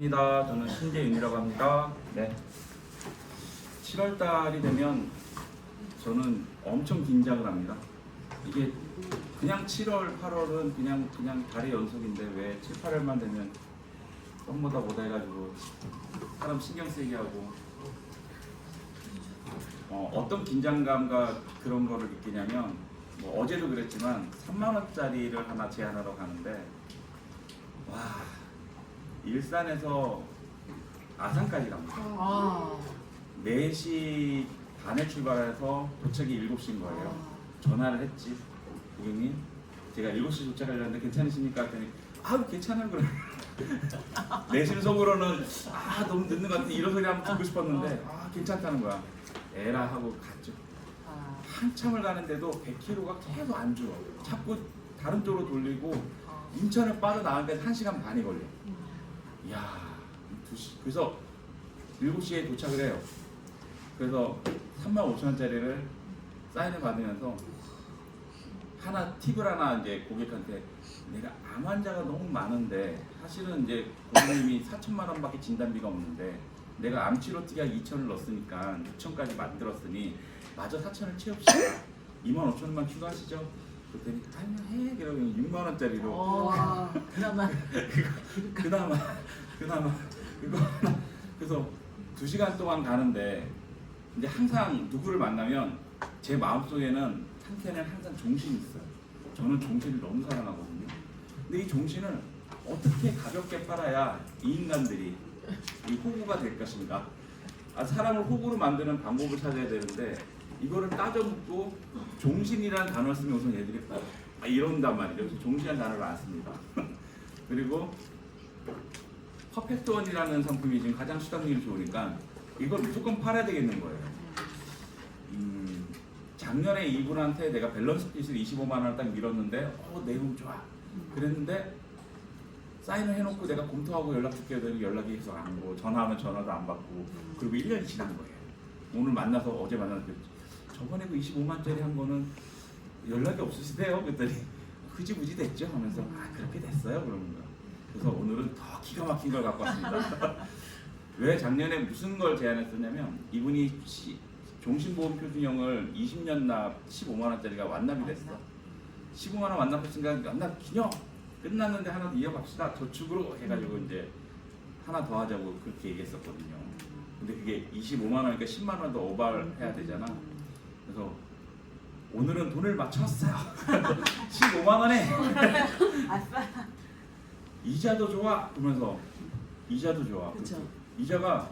입니다. 저는 신재윤이라고 합니다. 네. 7월 달이 되면 저는 엄청 긴장을 합니다. 이게 그냥 7월, 8월은 그냥 달의 연속인데 왜 7, 8월만 되면 썸보다 보다 해가지고 사람 신경 쓰이게 하고 어떤 긴장감과 그런 거를 느끼냐면 뭐 어제도 그랬지만 3만 원짜리를 하나 제안하러 가는데 와 일산에서 아산까지 갑니다. 4시 반에 출발해서 도착이 7시인 거예요. 전화를 했지. 고객님, 제가 7시 도착하려는데 괜찮으십니까? 했더니 괜찮아요 그래. 내심 속으로는 너무 늦는 것 같아 이런 소리 한번 듣고 싶었는데 괜찮다는 거야. 에라 하고 갔죠. 한참을 가는데도 100km가 계속 안 줘. 자꾸 다른 쪽으로 돌리고 인천을 빠져나가기까지 1시간 반이 걸려. 이야, 2시. 그래서 7시에 도착을 해요. 그래서 35,000원짜리를 사인을 받으면서 팁을 하나 이제 고객한테 내가 암 환자가 너무 많은데 사실은 이제 고객님이 4천만 원밖에 진단비가 없는데 내가 암 치료비가 2천을 넣었으니까 6천까지 만들었으니 마저 4천을 채웁시다. 25,000원만 추가하시죠. 그랬더니 아니요 해 그러면 6만 원짜리로 그나마 그거 그래서 2시간 동안 가는데 이제 항상 누구를 만나면 제 마음속에는 한켠에는 항상 종신이 있어요. 저는 종신을 너무 사랑하거든요. 근데 이 종신을 어떻게 가볍게 팔아야 이 인간들이 이 호구가 될 것인가? 사람을 호구로 만드는 방법을 찾아야 되는데 이거를 따져 묻고 종신이라는 단어를 쓰면 우선 얘들이 이런단 말이죠. 그래서 종신이라는 단어를 안 씁니다. 그리고 퍼펙트원이라는 상품이 지금 가장 수당률이 좋으니까 이걸 무조건 팔아야 되겠는 거예요. 작년에 이분한테 내가 밸런스 핏을 25만 원을 딱 밀었는데 내용 좋아. 그랬는데 사인을 해놓고 내가 검토하고 연락 줄게 하더니 연락이 계속 안 오고 전화하면 전화도 안 받고 그리고 1년이 지난 거예요. 오늘 만나서 어제 만났는데 저번에 그 25만짜리 한 거는 연락이 없으시대요. 그랬더니 흐지부지 됐죠 하면서 그렇게 됐어요 그러는 거야. 그래서 오늘은 더 기가 막힌 걸 갖고 왔습니다. 왜 작년에 무슨 걸 제안했었냐면 이분이 종신보험 표준형을 20년 납 15만 원짜리가 완납이 됐어. 15만 원 완납했으니까 완납 기념 끝났는데 하나 더 이어갑시다. 저축으로 해가지고 이제 하나 더 하자고 그렇게 얘기했었거든요. 근데 그게 25만 원이니까 10만 원 더 오버를 해야 되잖아. 그래서 오늘은 돈을 맞췄어요. 15만 원에 이자도 좋아. 그러면서 이자도 좋아. 이자가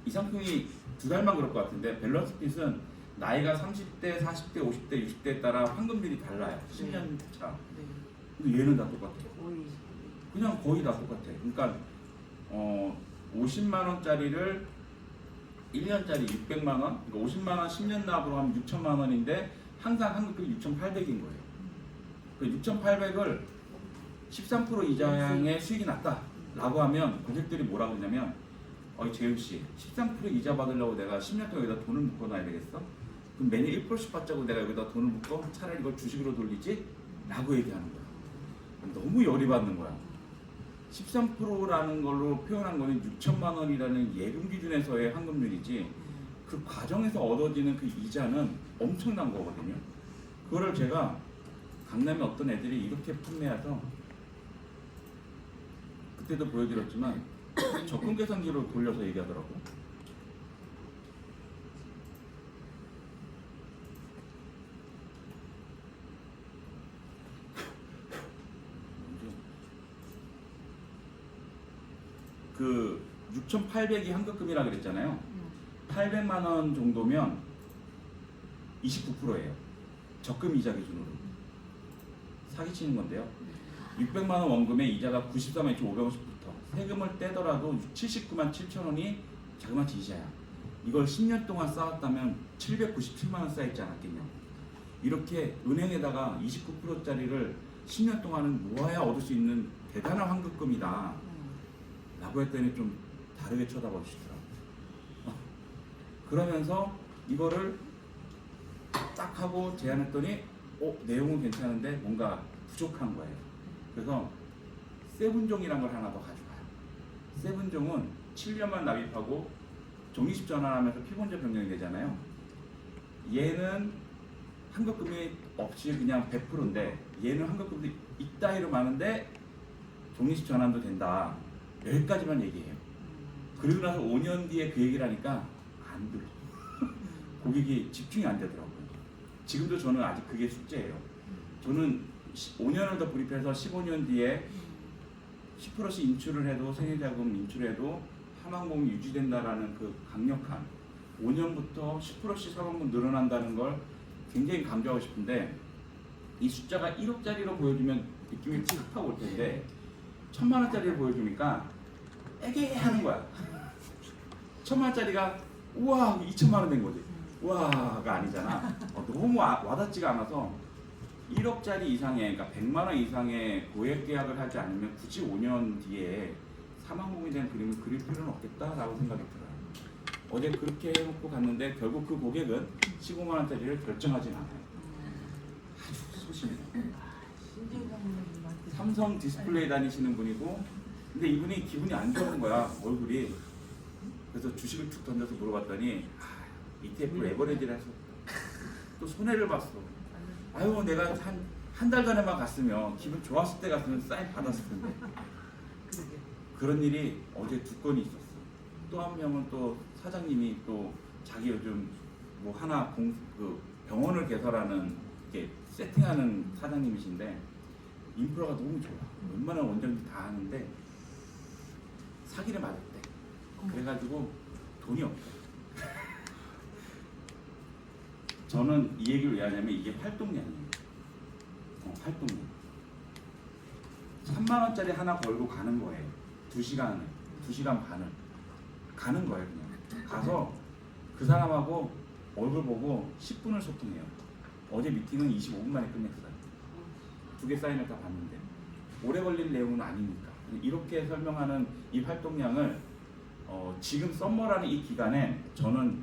이 상품이 2달만 그럴 것 같은데 밸런스 핏은 나이가 30대, 40대, 50대, 60대에 따라 환급률이 달라요. 10년 차. 근데 얘는 다 똑같아. 그냥 거의 다 똑같아. 그러니까 50만 원짜리를 1년짜리 600만 원, 그러니까 50만 원 10년 납으로 하면 6천만 원인데 항상 환급금이 6,800인 거예요. 그 6,800을 13% 이자의 수익이 났다라고 하면 고객들이 뭐라고 하냐면 재윤씨 13% 이자 받으려고 내가 10년 동안 여기다 돈을 묶어놔야 되겠어? 그럼 매년 1%씩 받자고 내가 여기다 돈을 묶어? 차라리 이걸 주식으로 돌리지? 라고 얘기하는 거야. 너무 열이 받는 거야. 13%라는 걸로 표현한 거는 6천만 원이라는 예금 기준에서의 환급률이지 그 과정에서 얻어지는 그 이자는 엄청난 거거든요. 그거를 제가 강남에 어떤 애들이 이렇게 판매해서 그때도 보여드렸지만 적금 계산기로 돌려서 얘기하더라고. 그 6,800이 환급금이라 그랬잖아요. 800만 원 정도면 29%예요. 적금 이자 기준으로. 사기치는 건데요. 600만 원 원금에 이자가 94만 2,500원씩부터 세금을 떼더라도 79만 7천 원이 자그마치 이자야. 이걸 10년 동안 쌓았다면 797만 원 쌓였지 않았겠냐. 이렇게 은행에다가 29%짜리를 10년 동안은 모아야 얻을 수 있는 대단한 환급금이다 라고 했더니 좀 다르게 쳐다봐 주시더라고요. 그러면서 이거를 딱 하고 제안했더니 내용은 괜찮은데 뭔가 부족한 거예요. 그래서 세분종이란 걸 하나 더 가져가요. 세븐종은 7년만 납입하고 종이식 전환하면서 피보험자 변경이 되잖아요. 얘는 환급금이 없이 그냥 100%인데 얘는 환급금이 이따위로 많은데 종이식 전환도 된다. 여기까지만 얘기해요. 그리고 나서 5년 뒤에 그 얘기를 하니까 안 들어. 고객이 집중이 안 되더라고요. 지금도 저는 아직 그게 숙제예요. 저는 5년을 더 불입해서 15년 뒤에 10%씩 인출을 해도 생애자금 인출해도 사망보험이 유지된다라는 그 강력한 5년부터 10%씩 사망보험 늘어난다는 걸 굉장히 강조하고 싶은데 이 숫자가 1억짜리로 보여주면 느낌이 찌릿하고 올 텐데 1000만 원짜리를 보여주니까 애게하는 거야. 1000만 원짜리가 우와 2000만 원 된 거지. 우와가 아니잖아. 너무 와닿지가 않아서 1억짜리 이상의, 그러니까 100만 원 이상의 고액 계약을 하지 않으면 굳이 5년 뒤에 사망보험에 대한 그림을 그릴 필요는 없겠다라고 생각이 들어요. 어제 그렇게 해놓고 갔는데 결국 그 고객은 15만 원짜리를 결정하진 않아요. 아주 소심해요. 삼성 디스플레이 다니시는 분이고, 근데 이분이 기분이 안 좋은 거야, 얼굴이. 그래서 주식을 툭 던져서 물어봤더니 ETF 레버리지를 해서 또 손해를 봤어. 아유, 내가 한 달 전에만 갔으면, 기분 좋았을 때 갔으면 사인 받았을 텐데. 그런 일이 어제 2건이 있었어. 또 한 명은 또 사장님이 또 자기 요즘 뭐 하나 그 병원을 개설하는 이렇게 세팅하는 사장님이신데 인프라가 너무 좋아. 웬만한 원장들 다 하는데 사기를 맞았대. 그래가지고 돈이 없대. 저는 이 얘기를 왜 하냐면 이게 활동량이에요. 활동량. 3만 원짜리 하나 걸고 가는 거예요. 2시간 반을 가는 거예요. 그냥 가서 그 사람하고 얼굴 보고 10분을 소통해요. 어제 미팅은 25분 만에 끝냈어요. 2개 사인을 다 봤는데 오래 걸릴 내용은 아니니까. 이렇게 설명하는 이 활동량을 지금 썸머라는 이 기간에 저는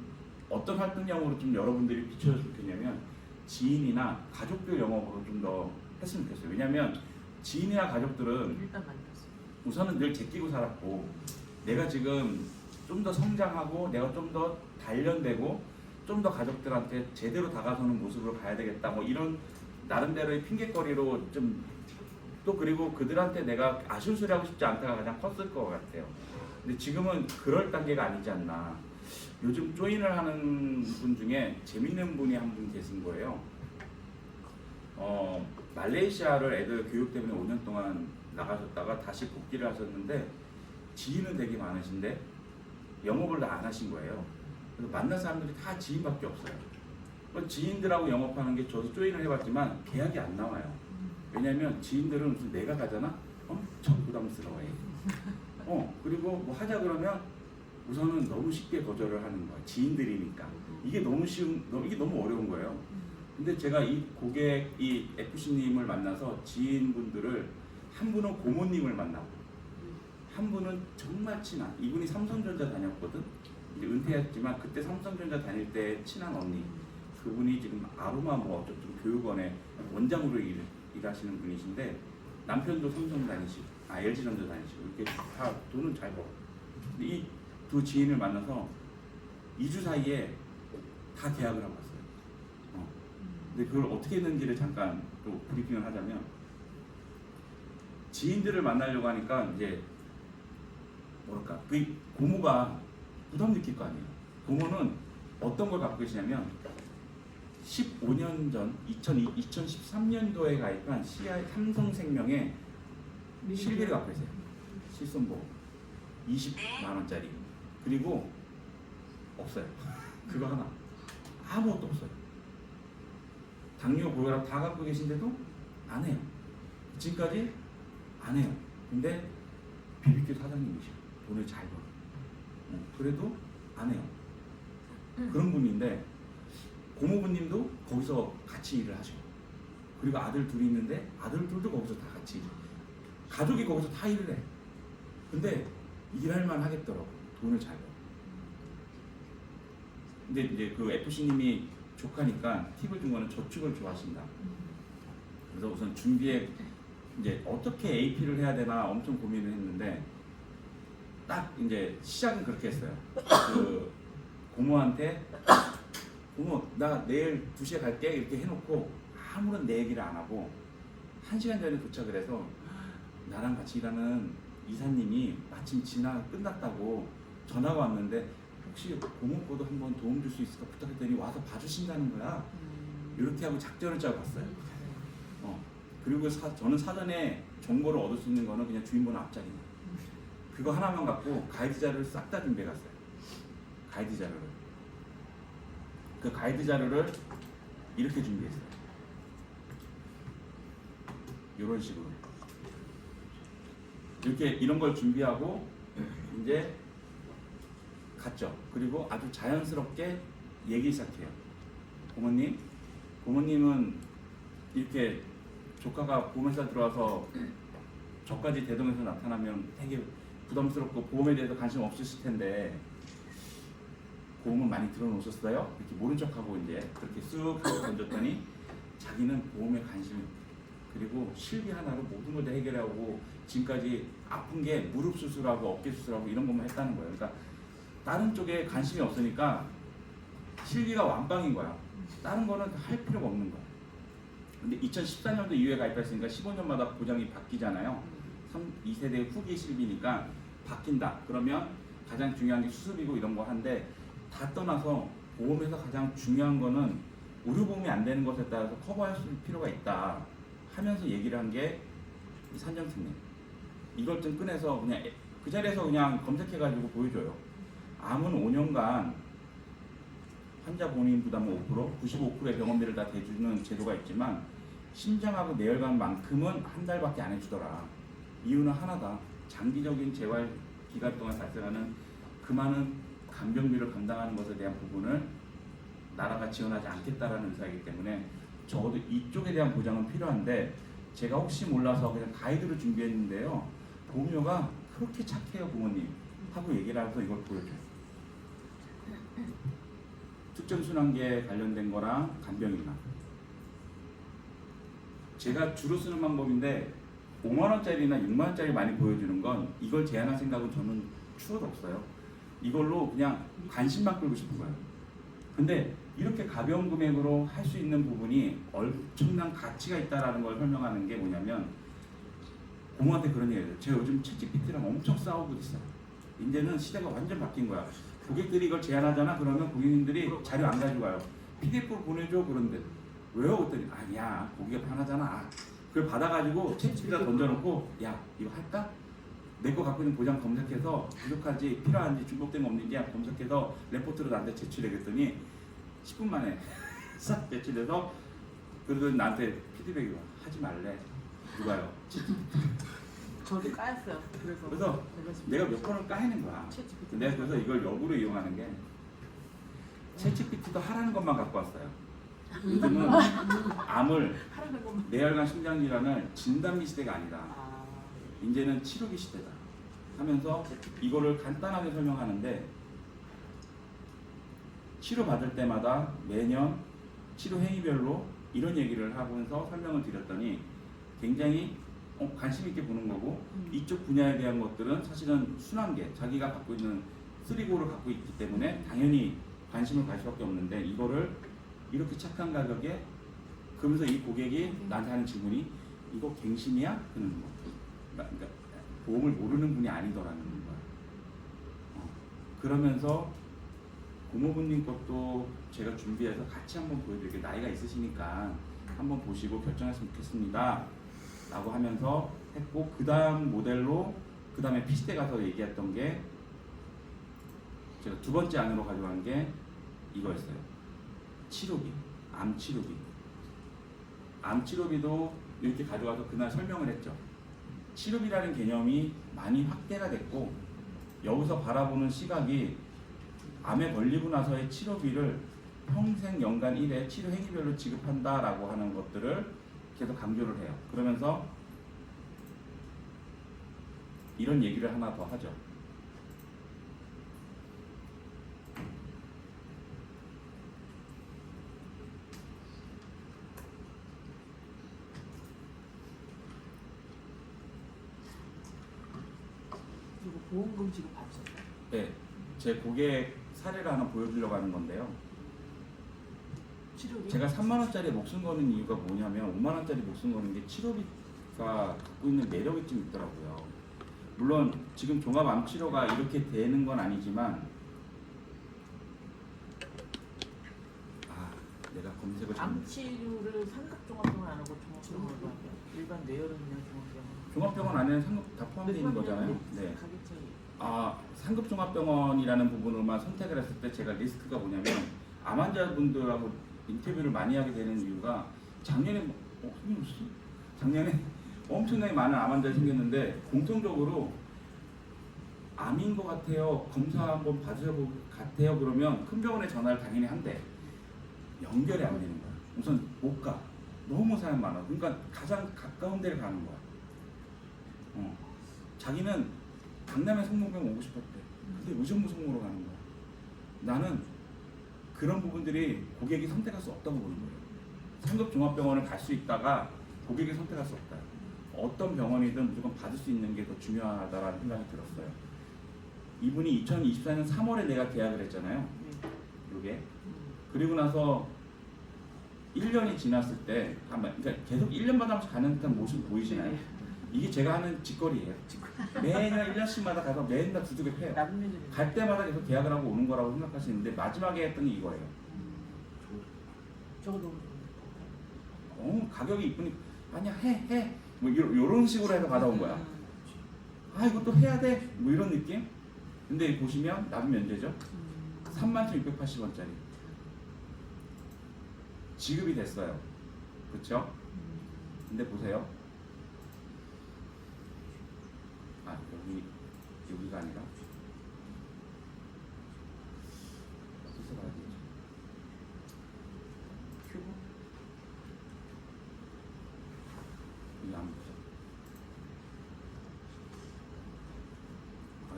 어떤 활동량으로 좀 여러분들이 비춰줬으면 좋겠냐면 지인이나 가족들 영업으로 좀 더 했으면 좋겠어요. 왜냐면 지인이나 가족들은 우선은 늘 제끼고 살았고 내가 지금 좀 더 성장하고 내가 좀 더 단련되고 좀 더 가족들한테 제대로 다가서는 모습으로 가야 되겠다 뭐 이런 나름대로의 핑계거리로 좀 또 그리고 그들한테 내가 아쉬운 소리 하고 싶지 않다가 가장 컸을 것 같아요. 근데 지금은 그럴 단계가 아니지 않나. 요즘 조인을 하는 분 중에 재밌는 분이 한 분 계신 거예요. 말레이시아를 애들 교육 때문에 5년 동안 나가셨다가 다시 복귀를 하셨는데 지인은 되게 많으신데 영업을 다 안 하신 거예요. 그래서 만난 사람들이 다 지인밖에 없어요. 지인들하고 영업하는 게 저도 조인을 해봤지만 계약이 안 나와요. 왜냐면 지인들은 무슨 내가 가잖아? 엄청 부담스러워해. 그리고 뭐 하자 그러면 우선은 너무 쉽게 거절을 하는 거야. 지인들이니까. 이게 너무 이게 너무 어려운 거예요. 근데 제가 이 고객, 이 FC님을 만나서 지인분들을 한 분은 고모님을 만나고 한 분은 정말 친한 이분이 삼성전자 다녔거든. 이제 은퇴했지만 그때 삼성전자 다닐 때 친한 언니 그분이 지금 아로마 뭐 어쩌든 교육원에 원장으로 일하시는 분이신데 남편도 삼성 다니시고 LG전자 다니시고 이렇게 다 돈은 잘 벌어. 근데 이 두 지인을 만나서 2주 사이에 다 계약을 하고 왔어요. 근데 그걸 어떻게 했는지를 잠깐 또 브리핑을 하자면 지인들을 만나려고 하니까 이제 뭐랄까 그 고모가 부담 느낄 거 아니에요. 고모는 어떤 걸 갖고 계시냐면 15년 전 2013년도에 가입한 삼성생명의 실비를 갖고 계세요. 실손보험 20만 원짜리. 그리고 없어요. 그거 하나 아무것도 없어요. 당뇨 고혈압 다 갖고 계신데도 안 해요. 지금까지 안 해요. 근데 BBQ 사장님이셔. 돈을 잘 벌어. 그래도 안 해요. 그런 분인데 고모부님도 거기서 같이 일을 하셔. 그리고 아들 둘이 있는데 아들 둘도 거기서 다 같이 일해. 가족이 거기서 다 일을 해. 근데 일할만 하겠더라고. 돈을 잘 벌어. 근데 이제 그 FC님이 조카니까 팁을 준 거는 저축을 좋아하신다. 그래서 우선 준비에 이제 어떻게 AP를 해야 되나 엄청 고민을 했는데 딱 이제 시작은 그렇게 했어요. 그 고모한테 고모 나 내일 2시에 갈게 이렇게 해놓고 아무런 내 얘기를 안 하고 1시간 전에 도착을 해서 나랑 같이 일하는 이사님이 마침 끝났다고 전화가 왔는데 혹시 고모 거도 한번 도움 줄 수 있을까 부탁했더니 와서 봐주신다는 거야. 이렇게 하고 작전을 짜고 갔어요. 그리고 저는 사전에 정보를 얻을 수 있는 거는 그냥 주인번호 앞자리만 그거 하나만 갖고 가이드 자료를 싹 다 준비해 갔어요. 가이드 자료를. 그 가이드 자료를 이렇게 준비했어요. 이런 식으로. 이렇게 이런 걸 준비하고 이제 갔죠. 그리고 아주 자연스럽게 얘기 시작해요. 고모님은 이렇게 조카가 보험회사 들어와서 저까지 대동해서 나타나면 되게 부담스럽고 보험에 대해서 관심 없으실 텐데 보험은 많이 들어놓으셨어요? 이렇게 모른 척하고 이제 그렇게 쑥 하고 던졌더니 자기는 보험에 관심이 그리고 실비 하나로 모든 걸 다 해결하고 지금까지 아픈 게 무릎 수술하고 어깨 수술하고 이런 것만 했다는 거예요. 그러니까 다른 쪽에 관심이 없으니까 실비가 완빵인 거야. 다른 거는 할 필요가 없는 거야. 근데 2014년도 이후에 가입했으니까 15년마다 보장이 바뀌잖아요. 2세대 후기 실비니까 바뀐다. 그러면 가장 중요한 게 수술이고 이런 거 한데 다 떠나서 보험에서 가장 중요한 거는 의료보험이 안 되는 것에 따라서 커버할 필요가 있다 하면서 얘기를 한 게 산정팀님. 이걸 좀 꺼내서 그냥 그 자리에서 그냥 검색해가지고 보여줘요. 암은 5년간 환자 본인 부담은 5%, 95%의 병원비를 다 대주는 제도가 있지만 심장하고 뇌혈관만큼은 한 달밖에 안 해주더라. 이유는 하나다. 장기적인 재활 기간 동안 발생하는 그 많은 간병비를 감당하는 것에 대한 부분을 나라가 지원하지 않겠다라는 의사이기 때문에 적어도 이쪽에 대한 보장은 필요한데 제가 혹시 몰라서 그냥 가이드를 준비했는데요. 보험료가 그렇게 착해요 부모님 하고 얘기를 해서 이걸 보여줘요. 특정순환계에 관련된 거랑 간병인만 제가 주로 쓰는 방법인데 5만원짜리나 6만원짜리 많이 보여주는 건 이걸 제안할 생각은 저는 추워도 없어요. 이걸로 그냥 관심만 끌고 싶은 거예요. 근데 이렇게 가벼운 금액으로 할 수 있는 부분이 엄청난 가치가 있다는 걸 설명하는 게 뭐냐면 고모한테 그런 얘기를 해요. 제가 요즘 챗GPT랑 엄청 싸우고 있어요. 이제는 시대가 완전 바뀐 거야. 고객들이 이걸 제안하잖아. 그러면 고객님들이 자료 안 가져가요. PDF로 보내줘. 그런데 왜요? 그랬더니 아니야. 고객이 하나잖아. 그걸 받아가지고 챗GPT에다 던져놓고 야 이거 할까? 내 거 갖고 있는 보장 검색해서 부족한지 필요한지 중복된 거 없는지 검색해서 레포트로 나한테 제출해겠더니 10분 만에 싹 제출해서 그래서 나한테 피드백이 와. 하지 말래. 누가요? 저도 까였어요. 그래서 내가 몇 번을 까이는 거야. 내가 그래서 이걸 역으로 이용하는 게 챗GPT도 하라는 것만 갖고 왔어요. 요즘은 암을 뇌혈관 심장질환을 진단미 시대가 아니다. 이제는 치료기 시대다 하면서 이거를 간단하게 설명하는데 치료 받을 때마다 매년 치료 행위별로 이런 얘기를 하면서 설명을 드렸더니 굉장히 관심 있게 보는 거고 이쪽 분야에 대한 것들은 사실은 순환계 자기가 갖고 있는 쓰리고를 갖고 있기 때문에 당연히 관심을 갈 수밖에 없는데 이거를 이렇게 착한 가격에 그러면서 이 고객이 나한테 하는 질문이 이거 갱신이야? 그러는 거. 그러니까 보험을 모르는 분이 아니더라는 거야. 그러면서 고모부님 것도 제가 준비해서 같이 한번 보여드릴게요. 나이가 있으시니까 한번 보시고 결정했으면 좋겠습니다. 라고 하면서 했고 그 다음 모델로 그 다음에 PC대 가서 얘기했던 게 제가 두 번째 안으로 가져간 게 이거였어요. 치료비, 암 치료비. 암 치료비도 이렇게 가져가서 그날 설명을 했죠. 치료비라는 개념이 많이 확대가 됐고 여기서 바라보는 시각이 암에 걸리고 나서의 치료비를 평생 연간 1회 치료 행위별로 지급한다라고 하는 것들을 계속 강조를 해요. 그러면서 이런 얘기를 하나 더 하죠. 이거 보험금 지급 받으셨어요? 네, 제 고객 사례를 하나 보여주려고 하는 건데요. 치료비? 제가 3만 원짜리 목숨 거는 이유가 뭐냐면 5만 원짜리 목숨 거는 게 치료비가 갖고 있는 매력이 좀 있더라고요. 물론 지금 종합암 치료가 이렇게 되는 건 아니지만 내가 검색을 암 치료를 상급 종합병원 안 하고 종합병원으로 하고요. 일반 뇌혈흔이나 종합병원. 종합병원 안에는 상급 다 포함되어 있는 거잖아요. 네. 가격 차이. 상급 종합병원이라는 부분을만 선택을 했을 때 제가 리스크가 뭐냐면 암 환자분들하고 인터뷰를 많이 하게 되는 이유가 작년에 작년에 엄청나게 많은 암 환자가 생겼는데 공통적으로 암인 것 같아요. 검사 한번 받으셔 볼 것 같아요. 그러면 큰 병원에 전화를 당연히 한대. 연결이 안 되는 거야. 우선 못 가. 너무 사람 많아. 그러니까 가장 가까운 데를 가는 거야. 자기는 강남에 성모병 오고 싶었대. 근데 의정부성모로 가는 거야. 나는 그런 부분들이 고객이 선택할 수 없다고 보는 거예요. 상급 종합병원을 갈 수 있다가 고객이 선택할 수 없다. 어떤 병원이든 무조건 받을 수 있는 게 더 중요하다라는 생각이 들었어요. 이분이 2024년 3월에 내가 계약을 했잖아요. 이게. 그리고 나서 1년이 지났을 때 그러니까 계속 1년마다 가는 듯한 모습 보이시나요? 이게 제가 하는 짓거리예요. 매년 1년씩마다 가서 맨날 두둑에 패요. 갈 때마다 계속 계약을 하고 오는 거라고 생각하시는데 마지막에 했던 게 이거예요. 저거 가격이 이쁘니 아니야 해 뭐 이런 식으로 해서 받아온 거야. 이것도 해야 돼 뭐 이런 느낌. 근데 보시면 납입 면제죠. 31,680원짜리 지급이 됐어요. 그렇죠? 근데 보세요. 여기가 아니라 어디서 봐야 되지? 큐브? 이게 안 보죠.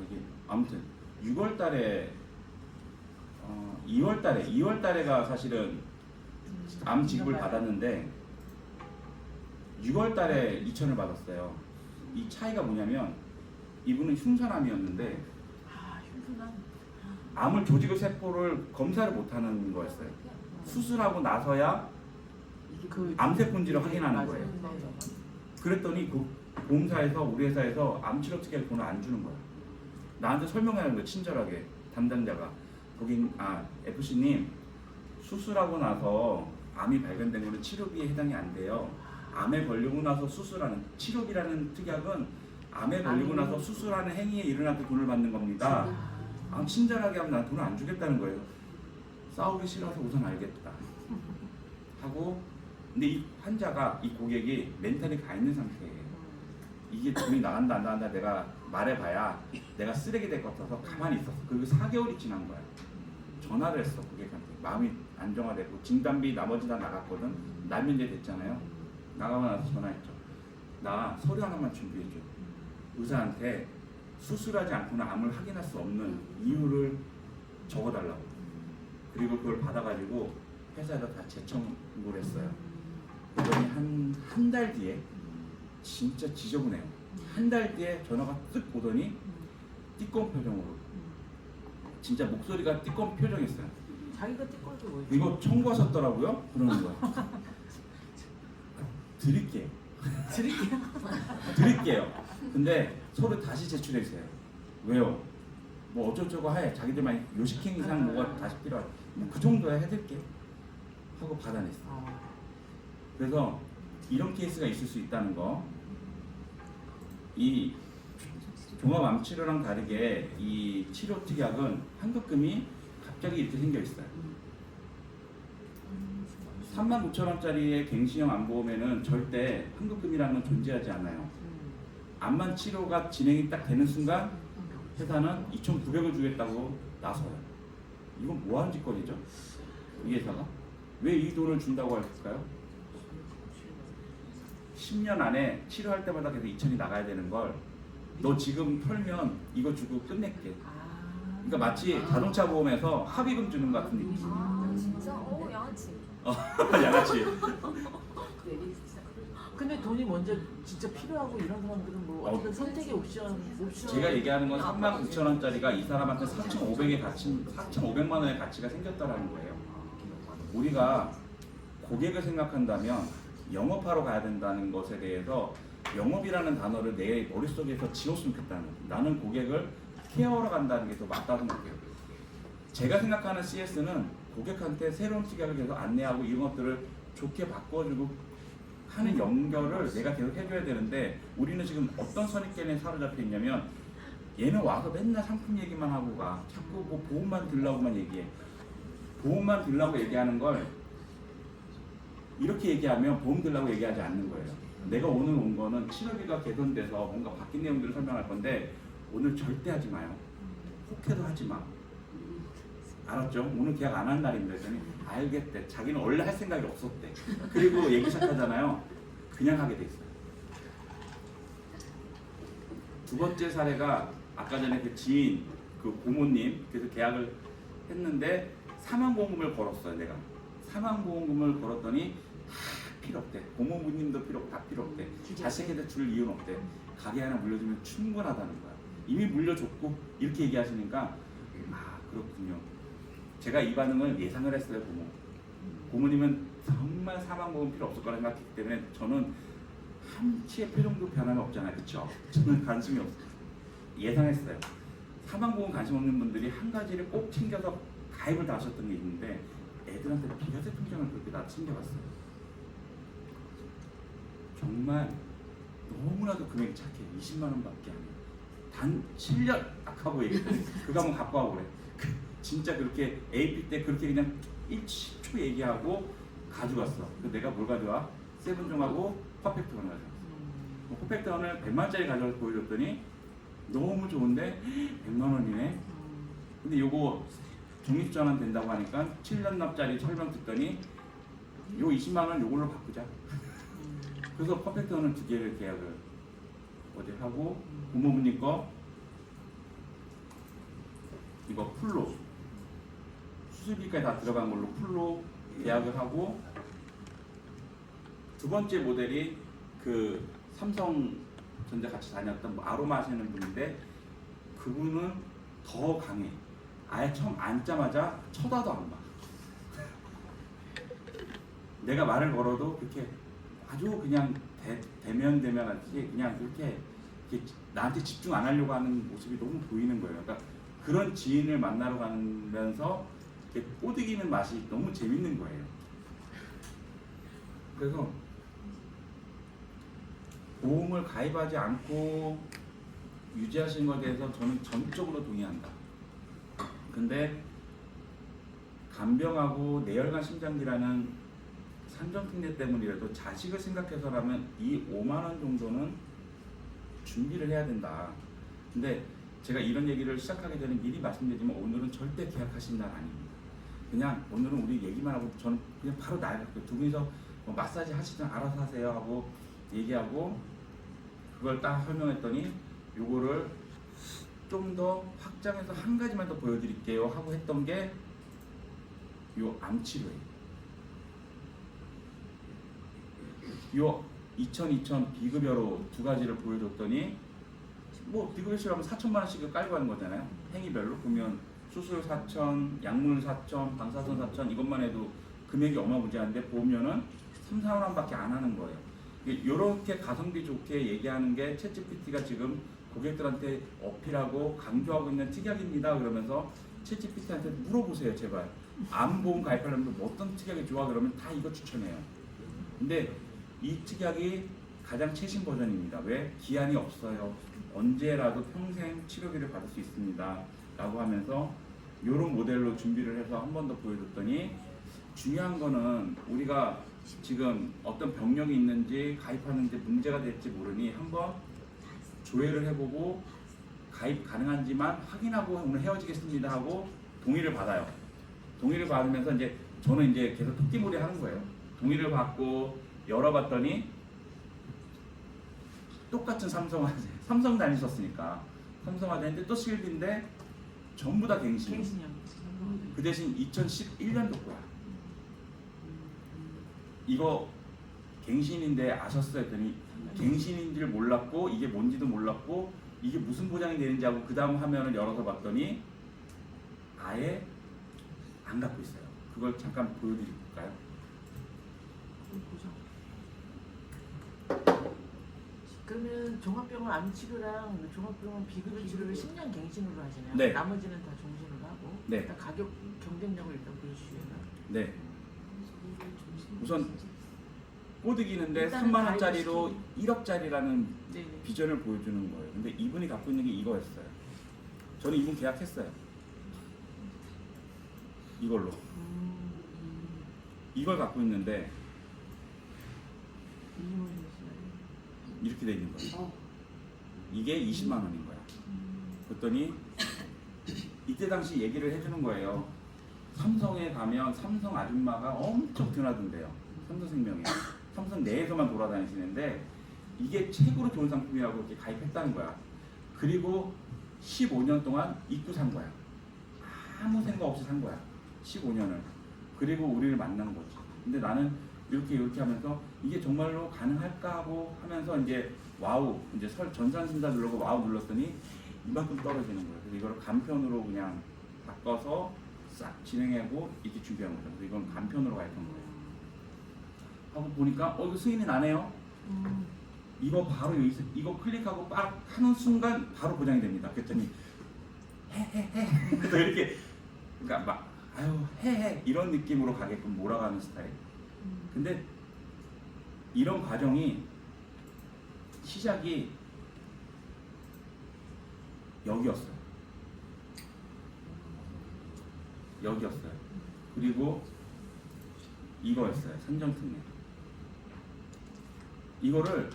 이게 아무튼 6월달에 2월달에가 사실은 암 지급을 받았는데 6월달에 2천을 받았어요. 이 차이가 뭐냐면 이분은 흉산암이었는데 흉순한. 암을 조직의 세포를 검사를 못하는 거였어요. 수술하고 나서야 암세포인지를 확인하는 거예요. 그랬더니 그 보험사에서 우리 회사에서 암치료 특약을 돈을 안 주는 거야. 나한테 설명하는 거야. 친절하게 담당자가 FC님 수술하고 나서 암이 발견된 거는 치료비에 해당이 안 돼요. 암에 걸리고 나서 수술하는 치료비라는 특약은 암에 걸리고 나서 수술하는 행위에 일어날 때 돈을 받는 겁니다. 친절하게 하면 난 돈을 안 주겠다는 거예요. 싸우기 싫어서 우선 알겠다 하고, 근데 이 환자가, 이 고객이 멘탈이 가 있는 상태예요. 이게 돈이 나간다 안 나간다 내가 말해봐야 내가 쓰레기 될 것 같아서 가만히 있었어. 그리고 4개월이 지난 거야. 전화를 했어 고객한테. 마음이 안정화되고 진단비 나머지 다 나갔거든. 날면제 됐잖아요. 나가고 나서 전화했죠. 나 서류 하나만 준비해줘. 의사한테 수술하지 않고는 암을 확인할 수 없는 이유를 적어달라고. 그리고 그걸 받아가지고 회사에다 다 재청구를 했어요. 그러더니 한 달 뒤에 진짜 지저분해요. 한 달 뒤에 전화가 쓱 오더니 띠꺼운 표정으로, 진짜 목소리가 띠꺼운 표정이었어요. 자기가 띠꺼운게 뭐예요? 이거 청구하셨더라고요? 그러는 거야. 드릴게요. 드릴게요. 근데 서류 다시 제출해주세요. 왜요? 뭐 어쩌고저쩌고 해. 자기들만 요식행위상 뭐가 다시 필요하다. 그 정도야 해드릴게요. 하고 받아냈어. 그래서 이런 케이스가 있을 수 있다는 거. 이 종합암치료랑 다르게 이 치료 특약은 환급금이 갑자기 이렇게 생겨 있어요. 39,000원짜리의 갱신형 암보험에는 절대 환급금이라는 건 존재하지 않아요. 암만 치료가 진행이 딱 되는 순간 회사는 2,900을 주겠다고 나서요. 이건 뭐 하는 짓거리죠? 이 회사가? 왜 이 돈을 준다고 할까요? 10년 안에 치료할 때마다 계속 2,000이 나가야 되는 걸 너 지금 털면 이거 주고 끝낼게. 그러니까 마치 자동차 보험에서 합의금 주는 것 같은 느낌. 진짜? 양아치. 양아치. 근데 돈이 먼저 진짜 필요하고 이런 사람들은 뭐 어쨌든 선택의 옵션 제가 얘기하는 건 39,000원짜리가 이 사람한테 4,500만 원의 가치가 생겼다라는 거예요. 우리가 고객을 생각한다면 영업하러 가야 된다는 것에 대해서 영업이라는 단어를 내 머릿속에서 지웠으면 좋겠다는 거예요. 나는 고객을 케어하러 간다는 게 더 맞다고 생각해요. 제가 생각하는 CS는 고객한테 새로운 특약을 계속 안내하고 이런 것들을 좋게 바꿔주고 하는 연결을 내가 계속 해줘야 되는데 우리는 지금 어떤 선입견에 사로잡혀 있냐면 얘는 와서 맨날 상품 얘기만 하고 가. 자꾸 뭐 보험만 들라고만 얘기해. 보험만 들라고 얘기하는 걸 이렇게 얘기하면 보험 들라고 얘기하지 않는 거예요. 내가 오늘 온 거는 치료비가 개선돼서 뭔가 바뀐 내용들을 설명할 건데 오늘 절대 하지 마요. 혹해도 하지 마. 알았죠? 오늘 계약 안 한 날입니다. 그랬더니 알겠대. 자기는 원래 할 생각이 없었대. 그리고 얘기 시작하잖아요. 그냥 하게 돼 있어요. 두 번째 사례가 아까 전에 그 지인, 그 고모님, 그래서 계약을 했는데 사망보험금을 걸었어요. 내가 사망보험금을 걸었더니 필요 없대. 고모부님도 필요 없고 다 필요 없대. 자식한테 줄 이유는 없대. 가게 하나 물려주면 충분하다는 거야. 이미 물려줬고 이렇게 얘기하시니까 아 그렇군요. 제가 이 반응을 예상을 했어요. 고모님은 정말 사망보험 필요 없을 거라 생각했기 때문에 저는 한치의 표정도 변함이 없잖아요. 그렇죠? 저는 관심이 없어요. 예상했어요. 사망보험 관심 없는 분들이 한 가지를 꼭 챙겨서 가입을 다 하셨던 게 있는데 애들한테 비과세 통장을 그렇게 다 챙겨갔어요. 정말 너무나도 금액이 착해. 20만 원밖에 안 해요. 단 7년 딱 하고 얘기했더니 그거 한번 갖고 와보래. 진짜 그렇게 AP 때 그렇게 그냥 10초 얘기하고 가져갔어. 내가 뭘 가져와? 세븐종하고 퍼펙트원을 가져왔어. 퍼펙트원을 100만짜리 가져와서 보여줬더니 너무 좋은데 100만 원이네. 근데 요거 적립전환 된다고 하니까 7년 납짜리 설명 듣더니 요 20만 원 요걸로 바꾸자. 그래서 퍼펙트원은 2개를 계약을 어제 하고 부모님 거 이거 풀로 수술비까지 다 들어간 걸로 풀로 계약을 하고 두 번째 모델이 그 삼성전자 같이 다녔던 뭐 아로마 하시는 분인데 그분은 더 강해. 아예 처음 앉자마자 쳐다도 안 봐. 내가 말을 걸어도 그렇게 아주 그냥 대면하듯이 그냥 이렇게 나한테 집중 안 하려고 하는 모습이 너무 보이는 거예요. 그러니까 그런 지인을 만나러 가면서 이렇게 꼬드기는 맛이 너무 재밌는 거예요. 그래서 보험을 가입하지 않고 유지하시는 것에 대해서 저는 전적으로 동의한다. 근데 간병하고 뇌혈관 심장기라는 산전특례 때문이라도 자식을 생각해서라면 이 5만 원 정도는 준비를 해야 된다. 근데 제가 이런 얘기를 시작하기 전에 미리 말씀드리지만 오늘은 절대 계약하신 날 아닙니다. 그냥 오늘은 우리 얘기만 하고 저는 그냥 바로 나갈게요. 두 분이서 뭐 마사지 하시든 알아서 하세요 하고 얘기하고 그걸 딱 설명했더니 요거를 좀 더 확장해서 한 가지만 더 보여드릴게요 하고 했던 게 요 암치료예요. 요 2000 비급여로 두 가지를 보여줬더니 뭐 비급여 치료하면 4천만 원씩 깔고 가는 거잖아요. 행위별로 보면 수술 4천, 약물 4천, 방사선 4천 이것만 해도 금액이 어마무지한데 보면은 3, 4만 원밖에 안 하는 거예요. 이렇게 가성비 좋게 얘기하는 게 챗GPT가 지금 고객들한테 어필하고 강조하고 있는 특약입니다. 그러면서 챗GPT한테 물어보세요, 제발. 암보험 가입하려면 뭐 어떤 특약이 좋아? 그러면 다 이거 추천해요. 근데 이 특약이 가장 최신 버전입니다. 왜? 기한이 없어요. 언제라도 평생 치료비를 받을 수 있습니다. 라고 하면서 이런 모델로 준비를 해서 한 번 더 보여줬더니 중요한 거는 우리가 지금 어떤 병력이 있는지 가입하는지 문제가 될지 모르니 한번 조회를 해보고 가입 가능한지만 확인하고 오늘 헤어지겠습니다 하고 동의를 받아요. 동의를 받으면서 이제 저는 이제 계속 토끼몰이 하는 거예요. 동의를 받고 열어봤더니 똑같은 삼성화재, 삼성 다니셨으니까 삼성화재인데 또 실비인데 전부 다 갱신이요. 그 대신 2011년도 거야. 이거 갱신인데 아셨어요? 했더니 갱신인 줄 몰랐고 이게 뭔지도 몰랐고 이게 무슨 보장이 되는지 하고 그 다음 화면을 열어서 봤더니 아예 안 갖고 있어요. 그걸 잠깐 보여드릴까요? 보자. 그러면 종합병원 암치료랑 종합병원 비급여 치료를 10년 갱신으로 하시나요? 네. 나머지는 다 종신으로 하고. 네. 일단 가격 경쟁력을 일단 보여주시면. 네. 우선 꼬드기는데 일단은 3만 원짜리로 가입 1억짜리라는 네네. 비전을 보여주는 거예요. 근데 이분이 갖고 있는 게 이거였어요. 저는 이분 계약했어요. 이걸로. 이걸 갖고 있는데 이렇게 돼 있는 거예요. 이게 20만 원인 거야. 그랬더니 이때 당시 얘기를 해주는 거예요. 삼성에 가면 삼성 아줌마가 엄청 드나든대요. 삼성생명에. 삼성 내에서만 돌아다니시는데 이게 최고로 좋은 상품이라고 이렇게 가입했다는 거야. 그리고 15년 동안 잊고 산 거야. 아무 생각 없이 산 거야. 15년을. 그리고 우리를 만난 거지. 근데 나는 이렇게 하면서 이게 정말로 가능할까 하고 하면서 이제 와우, 이제 전산심사 누르고 와우 눌렀더니 이만큼 떨어지는 거예요. 그래서 이거를 간편으로 그냥 바꿔서 싹 진행하고 이렇게 준비한 거죠. 그래서 이건 간편으로 가입한 거예요. 하고 보니까 이거 수익이 나네요. 이거 바로 여기서 이거 클릭하고 빡 하는 순간 바로 보장이 됩니다. 그랬더니 헤헤헤 또 이렇게 그러니까 막 아유 헤헤 이런 느낌으로 가게끔 몰아가는 스타일. 근데 이런 과정이 시작이 여기였어요. 그리고 이거였어요. 산정특례. 이거를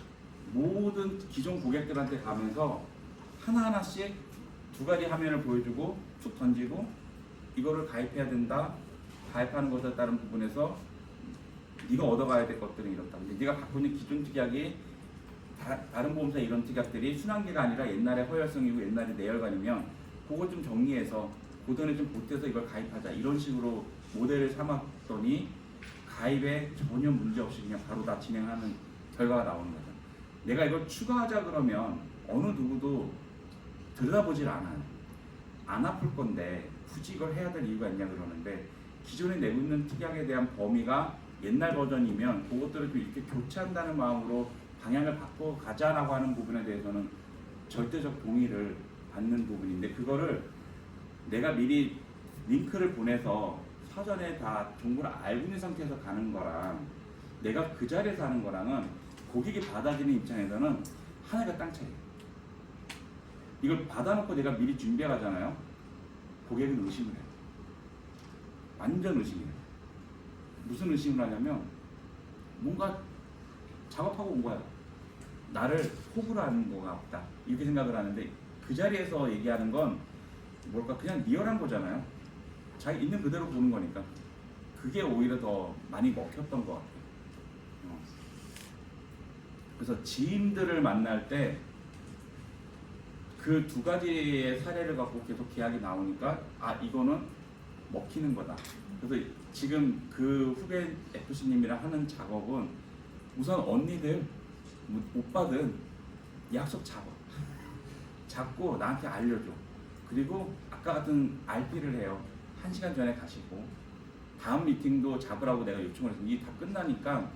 모든 기존 고객들한테 가면서 하나하나씩 두 가지 화면을 보여주고 툭 던지고 이거를 가입해야 된다. 가입하는 것에 따른 부분에서 네가 얻어가야 될 것들은 이렇다. 근데 네가 갖고 있는 기존 특약이 다른 보험사 이런 특약들이 순환계가 아니라 옛날에 허혈성이고 옛날에 내혈관이면 그거 좀 정리해서 고돈에 좀 보태서 이걸 가입하자 이런 식으로 모델을 삼았더니 가입에 전혀 문제 없이 그냥 바로 다 진행하는 결과가 나오는 거죠. 내가 이걸 추가하자 그러면 어느 누구도 들여다보질 않아요. 안 아플 건데 굳이 이걸 해야 될 이유가 있냐 그러는데 기존에 내고 있는 특약에 대한 범위가 옛날 버전이면 그것들을 좀 이렇게 교체한다는 마음으로 방향을 바꿔 가자라고 하는 부분에 대해서는 절대적 동의를 받는 부분인데 그거를 내가 미리 링크를 보내서 사전에 다 정보를 알고 있는 상태에서 가는 거랑 내가 그 자리에서 하는 거랑은 고객이 받아들이는 입장에서는 하늘과 땅 차이예요. 이걸 받아놓고 내가 미리 준비해 가잖아요. 고객은 의심을 해요. 완전 의심이에요. 무슨 의심을 하냐면 뭔가 작업하고 온 거야. 나를 호구로 하는 거가 없다. 이렇게 생각을 하는데 그 자리에서 얘기하는 건 뭘까 그냥 리얼한 거잖아요. 자기 있는 그대로 보는 거니까 그게 오히려 더 많이 먹혔던 것 같아요. 그래서 지인들을 만날 때 그 두 가지의 사례를 갖고 계속 계약이 나오니까 아 이거는 먹히는 거다. 그래서 지금 그 후배 FC님이랑 하는 작업은 우선 언니들, 오빠든 약속 잡고 나한테 알려줘. 그리고 아까 같은 RP를 해요. 1시간 전에 가시고 다음 미팅도 잡으라고 내가 요청을 했어요. 이게 다 끝나니까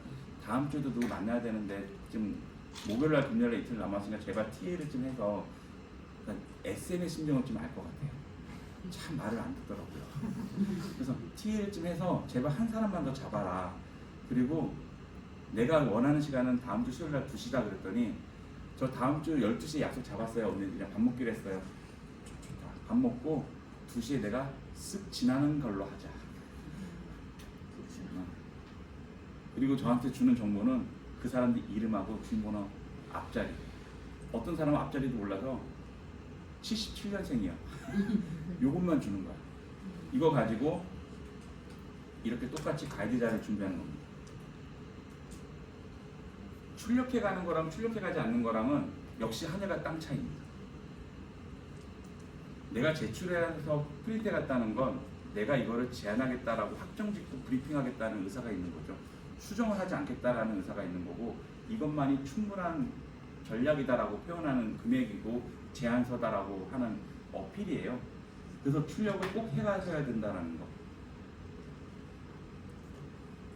다음 주에도 누구 만나야 되는데 지금 목요일날 금요일날 이틀 남았으니까 제발 TA를 좀 해서 SNS 심정을 좀 알 것 같아요. 참 말을 안 듣더라고요. 그래서 TA를 좀 해서 제발 한 사람만 더 잡아라. 그리고 내가 원하는 시간은 다음 주 수요일날 2시다 그랬더니 저 다음 주 12시에 약속 잡았어요. 언니들이랑 밥 먹기로 했어요. 좋다. 밥 먹고 2시에 내가 쓱 지나는 걸로 하자. 그리고 저한테 주는 정보는 그 사람들 이름하고 주민번호 앞자리. 어떤 사람은 앞자리도 몰라서 77년생이야. 요것만 주는 거야. 이거 가지고 이렇게 똑같이 가이드 자료를 준비하는 겁니다. 출력해 가는 거랑 출력해 가지 않는 거랑은 역시 하늘과 땅 차이입니다. 내가 제출해서 프린트해 갔다는 건 내가 이거를 제안하겠다라고 확정짓고 브리핑하겠다는 의사가 있는 거죠. 수정을 하지 않겠다라는 의사가 있는 거고 이것만이 충분한 전략이다라고 표현하는 금액이고 제안서다라고 하는 어필이에요. 그래서 출력을 꼭 해가셔야 된다는 거.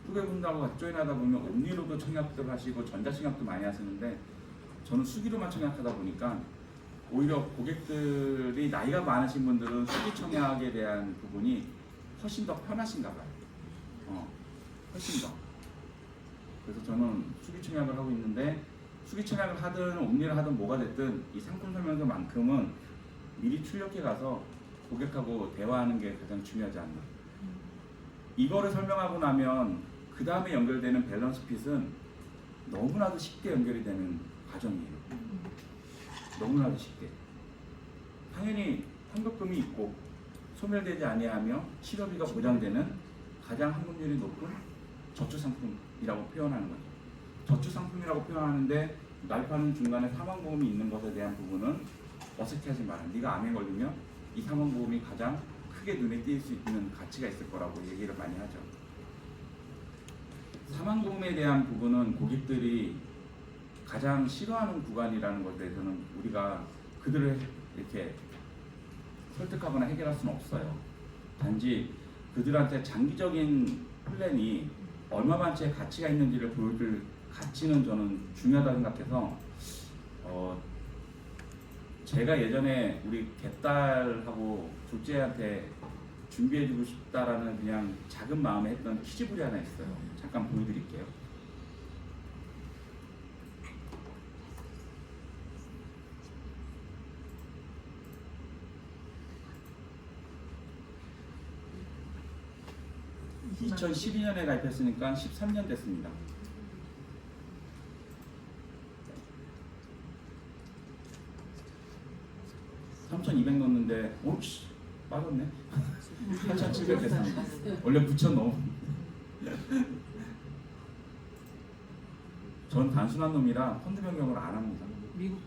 후배분들하고 같이 조인하다 보면 옴니로도 청약들 하시고 전자청약도 많이 하시는데 저는 수기로만 청약하다 보니까 오히려 고객들이 나이가 많으신 분들은 수기 청약에 대한 부분이 훨씬 더 편하신가 봐요. 훨씬 더. 그래서 저는 수기 청약을 하고 있는데 수기 청약을 하든 옴니를 하든 뭐가 됐든 이 상품 설명서만큼은 미리 출력해 가서 고객하고 대화하는 게 가장 중요하지 않나. 이거를 설명하고 나면 그 다음에 연결되는 밸런스 핏은 너무나도 쉽게 연결이 되는 과정이에요. 너무나도 쉽게. 당연히 환급금이 있고 소멸되지 아니하며 실업비가 보장되는 가장 환급률이 높은 저축상품이라고 표현하는 거죠. 저축상품이라고 표현하는데 날파는 중간에 사망보험이 있는 것에 대한 부분은 어색해하지 마라. 네가 암에 걸리면 이 사망보험이 가장 크게 눈에 띌 수 있는 가치가 있을 거라고 얘기를 많이 하죠. 사망보험에 대한 부분은 고객들이 가장 싫어하는 구간이라는 것에 대해서는 우리가 그들을 이렇게 설득하거나 해결할 수는 없어요. 단지 그들한테 장기적인 플랜이 얼마만치의 가치가 있는지를 보여줄 가치는 저는 중요하다고 생각해서 제가 예전에 우리 개딸하고 둘째한테 준비해주고 싶다라는 그냥 작은 마음에 했던 퀴즈북이 하나 있어요. 잠깐 보여드릴게요. (2012년에) 가입했으니까 13년 됐습니다. (3,200) 넣었는데 오씨 빠졌네. 8,700 됐습니다. 원래 9,000 넘어. 전 단순한 놈이라 펀드 변경을 안 합니다. 미국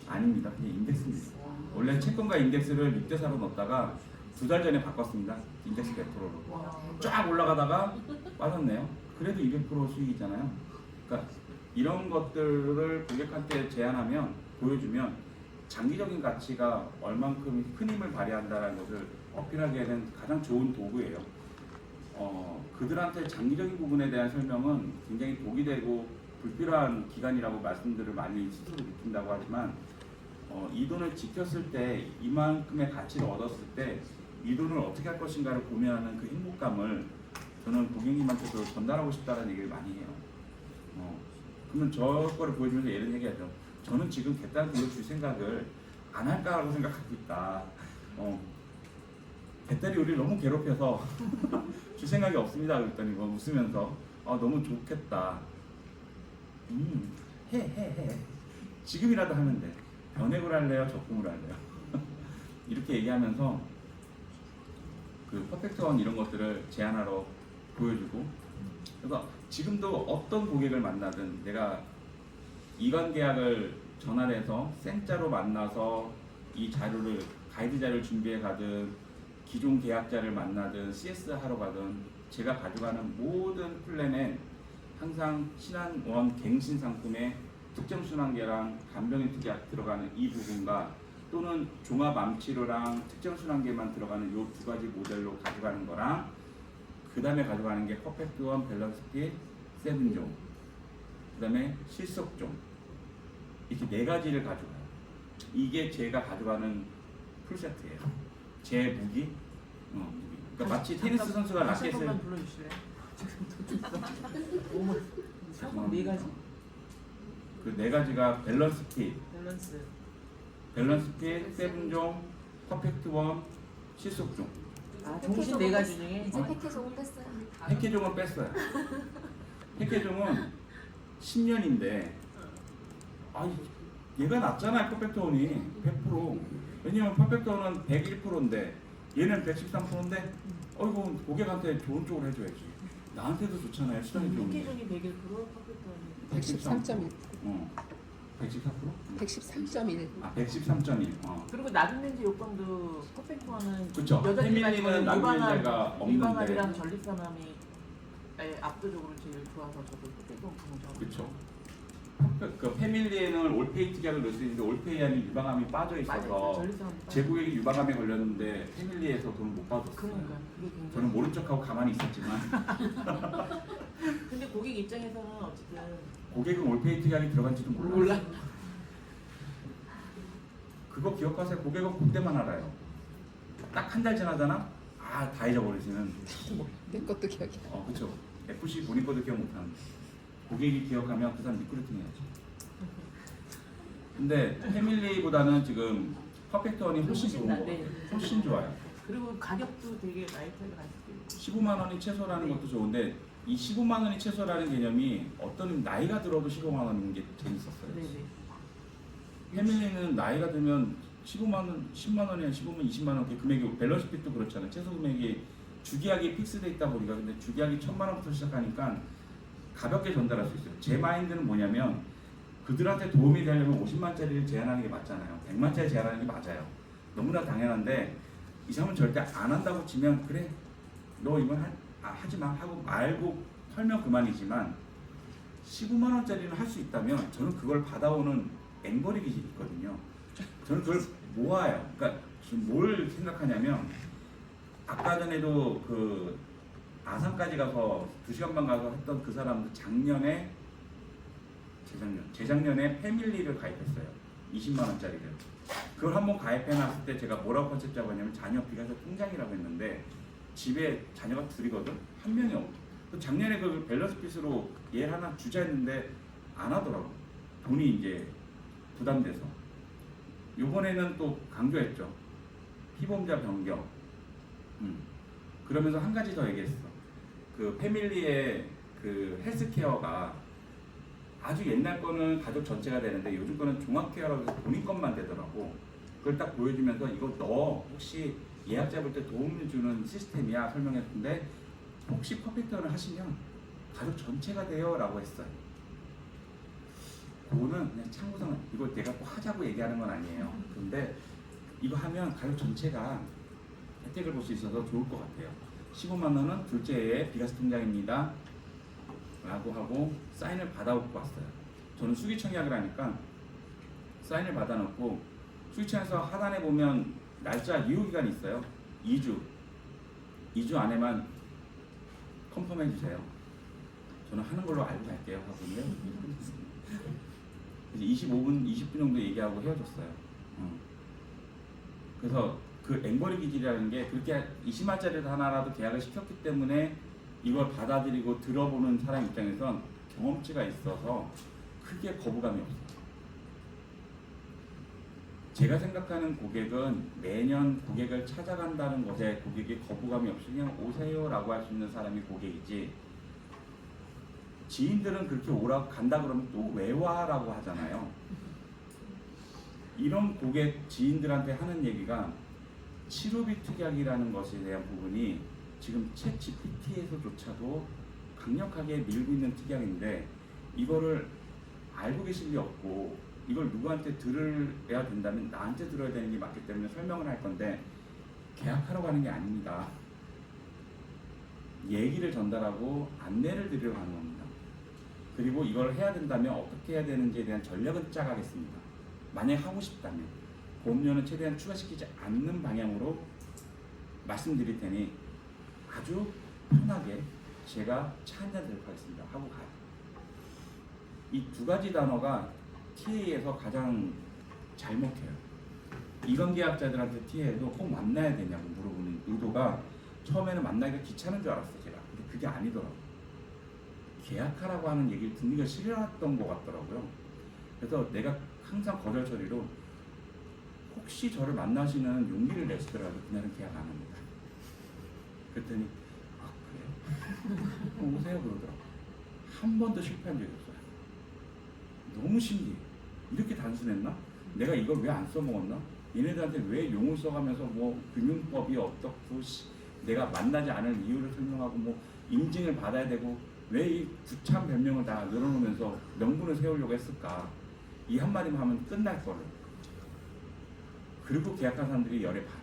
아닙니다. 그냥 인덱스입니다. 원래 채권과 인덱스를 6대4로 넣었다가 2달 전에 바꿨습니다. 인덱스 100%로. 쫙 올라가다가 빠졌네요. 그래도 200% 수익이잖아요. 그러니까 이런 것들을 고객한테 제안하면 보여주면 장기적인 가치가 얼만큼 큰 힘을 발휘한다는 것을 어필하기에는 가장 좋은 도구예요. 그들한테 장기적인 부분에 대한 설명은 굉장히 독이 되고 불필요한 기간이라고 말씀들을 많이 스스로 느낀다고 하지만 이 돈을 지켰을 때 이만큼의 가치를 얻었을 때 이 돈을 어떻게 할 것인가를 고민하는 그 행복감을 저는 고객님한테도 전달하고 싶다는 얘기를 많이 해요. 그러면 저 거를 보여주면서 예를 얘기하죠. 저는 지금 개딸 돌려줄 생각을 안 할까라고 생각하고 있다. 개딸이 우리를 너무 괴롭혀서 줄 생각이 없습니다. 그랬더니 웃으면서 너무 좋겠다. 해. 지금이라도 하면 돼. 변액을 할래요? 적금을 할래요? 이렇게 얘기하면서 그 퍼펙트원 이런 것들을 제안하러 보여주고 그래서 지금도 어떤 고객을 만나든 내가 이관 계약을 전화를 해서 생짜로 만나서 이 자료를 가이드 자료를 준비해 가든 기존 계약자를 만나든 CS 하러 가든 제가 가져가는 모든 플랜엔 항상 신한원 갱신 상품에 특정 순환계랑 간병인 특약 들어가는 이 부분과 또는 종합 암치료랑 특정 순환계만 들어가는 이 두 가지 모델로 가져가는 거랑 그 다음에 가져가는 게 퍼펙트원, 밸런스핏, 세븐종 그 다음에 실속종 이렇게 네 가지를 가져가요. 이게 제가 가져가는 풀세트예요. 제 무기. 그러니까 마치 테니스 선수가 라켓을 불러주실래요? 네 가지. 그 네 가지가 밸런스핏, 밸런스. 세븐종, 퍼펙트원, 실속종. 종신 네 가지 중에 이제 패키종은 뺐어요. 핵계종은 뺐어요. 핵계종은 10년인데 얘가 낫잖아요. 퍼펙트원이 100%. 왜냐면 퍼펙트원은 101%인데 얘는 113%인데 어이구 고객한테 좋은 쪽으로 해줘야지. 나한테도 좋잖아요. 시간이 좋은데. 패키종이 101%, 퍼펙트원이 113.1. 114%? 113.1. 113.1. 그리고 나중렌즈 요건도 퍼펙트원은 그쵸. 페밀리는 나중렌즈가 없는데. 유방암이랑 전립선암이 압도적으로 제일 좋아서 저도 조금 강조하고. 그쵸. 그 패밀리에는 올페이 특약을 넣을 수 있는데 올페이 안에 유방암이 빠져 있어서 전립선암 제 고객이 유방암에 걸렸는데 패밀리에서 돈을 못 받았어요. 그러니까 그게 굉장히. 저는 모른 척하고 가만히 있었지만 근데 고객 입장에서는 어쨌든 고객은 올페이 특약이 들어간지도 몰라요. 몰라. 그거 기억하세요. 고객은 그때만 알아요. 딱 한 달 지나잖아. 아, 다 잊어버리시는. 내 것도 기억이 나. 그렇죠. FC 본인 것도 기억 못하는. 고객이 기억하면 그 사람 리크루팅 해야지. 근데 패밀리보다는 지금 퍼펙트원이 훨씬 좋은 거 같아요. 훨씬 좋아요. 그리고 가격도 되게 라이트하게 갔을 때 15만 원이 최소라는 것도 좋은데 이 15만 원이 최소라는 개념이 어떤 나이가 들어도 15만 원인 게 재밌었어요. 네네. 패밀리는 나이가 들면 15만 원, 10만 원이나 15만, 20만 원 그 금액이 밸런스 핏도 그렇잖아요. 최소 금액이 주계약이 픽스돼 있다 보니까 근데 주계약이 1,000만 원부터 시작하니까 가볍게 전달할 수 있어요. 제 마인드는 뭐냐면 그들한테 도움이 되려면 50만짜리를 제한하는 게 맞잖아요. 100만짜리 제한하는 게 맞아요. 너무나 당연한데 이 사람은 절대 안 한다고 치면 그래 너 이건 하지 마 하고 말고 털면 그만이지만 15만 원짜리는 할 수 있다면 저는 그걸 받아오는 앵벌이 기질이 있거든요. 저는 그걸 모아요. 그러니까 지금 뭘 생각하냐면 아까 전에도 그 아산까지 가서 2시간만 가서 했던 그 사람도 재작년에 패밀리를 가입했어요. 20만 원짜리를. 그걸 한번 가입해놨을 때 제가 뭐라고 컨셉 잡았냐면 자녀 비과세 통장이라고 했는데 집에 자녀가 둘이거든. 한 명이 없고 작년에 그 밸런스 핏으로 얘를 하나 주자 했는데 안 하더라고. 돈이 이제 부담돼서. 요번에는 또 강조했죠. 피보험자 변경. 그러면서 한 가지 더 얘기했어. 그 패밀리의 그 헬스케어가 아주 옛날 거는 가족 전체가 되는데 요즘 거는 종합케어라고 해서 본인 것만 되더라고. 그걸 딱 보여주면서 이거 너 혹시 예약 잡을 때 도움을 주는 시스템이야 설명했는데 혹시 퍼펙트를 하시면 가족 전체가 돼요 라고 했어요. 그거는 그냥 참고서 이거 내가 꼭 하자고 얘기하는 건 아니에요. 근데 이거 하면 가족 전체가 혜택을 볼 수 있어서 좋을 것 같아요. 15만 원은 둘째의 비과세 통장입니다 라고 하고 사인을 받아놓고 왔어요. 저는 수기청약을 하니까 사인을 받아놓고 수기청에서 하단에 보면 날짜 유효기간이 있어요. 2주 안에만 컨펌해 주세요. 저는 하는 걸로 알고 갈게요 하고요. 25분, 20분 정도 얘기하고 헤어졌어요. 그래서 그 앵벌이 기질이라는 게 그렇게 20만짜리 하나라도 계약을 시켰기 때문에 이걸 받아들이고 들어보는 사람 입장에선 경험치가 있어서 크게 거부감이 없어요. 제가 생각하는 고객은 매년 고객을 찾아간다는 것에 고객이 거부감이 없이 그냥 오세요 라고 할 수 있는 사람이 고객이지, 지인들은 그렇게 오라고 간다 그러면 또 왜 와? 라고 하잖아요. 이런 고객 지인들한테 하는 얘기가 치료비 특약이라는 것에 대한 부분이 지금 챗 GPT에서조차도 강력하게 밀고 있는 특약인데 이거를 알고 계실 리 없고 이걸 누구한테 들어야 된다면 나한테 들어야 되는 게 맞기 때문에 설명을 할 건데 계약하러 가는 게 아닙니다. 얘기를 전달하고 안내를 드리러 가는 겁니다. 그리고 이걸 해야 된다면 어떻게 해야 되는지에 대한 전략은 짜가겠습니다. 만약 하고 싶다면 보험료는 최대한 추가시키지 않는 방향으로 말씀드릴 테니 아주 편하게 제가 차 한잔 들고 가겠습니다 하고 가요. 이 두 가지 단어가 TA에서 가장 잘 먹혀요. 이관계약자들한테 TA에도 꼭 만나야 되냐고 물어보는 의도가 처음에는 만나기가 귀찮은 줄 알았어요 제가. 근데 그게 아니더라고요. 계약하라고 하는 얘기를 듣기가 싫었던 것 같더라고요. 그래서 내가 항상 거절 처리로 혹시 저를 만나시는 용기를 내시더라도 그날은 계약 안 합니다. 그랬더니 아 그래요? 그럼 오세요 그러더라고요. 한 번도 실패한 적이 없어요. 너무 신기해. 이렇게 단순했나? 내가 이걸 왜 안 써먹었나? 얘네들한테 왜 용을 써가면서 뭐 금융법이 어떻고 내가 만나지 않을 이유를 설명하고 뭐 인증을 받아야 되고 왜 이 구참 변명을 다 늘어놓으면서 명분을 세우려고 했을까? 이 한마디만 하면 끝날 거를. 그리고 계약한 사람들이 열의 반.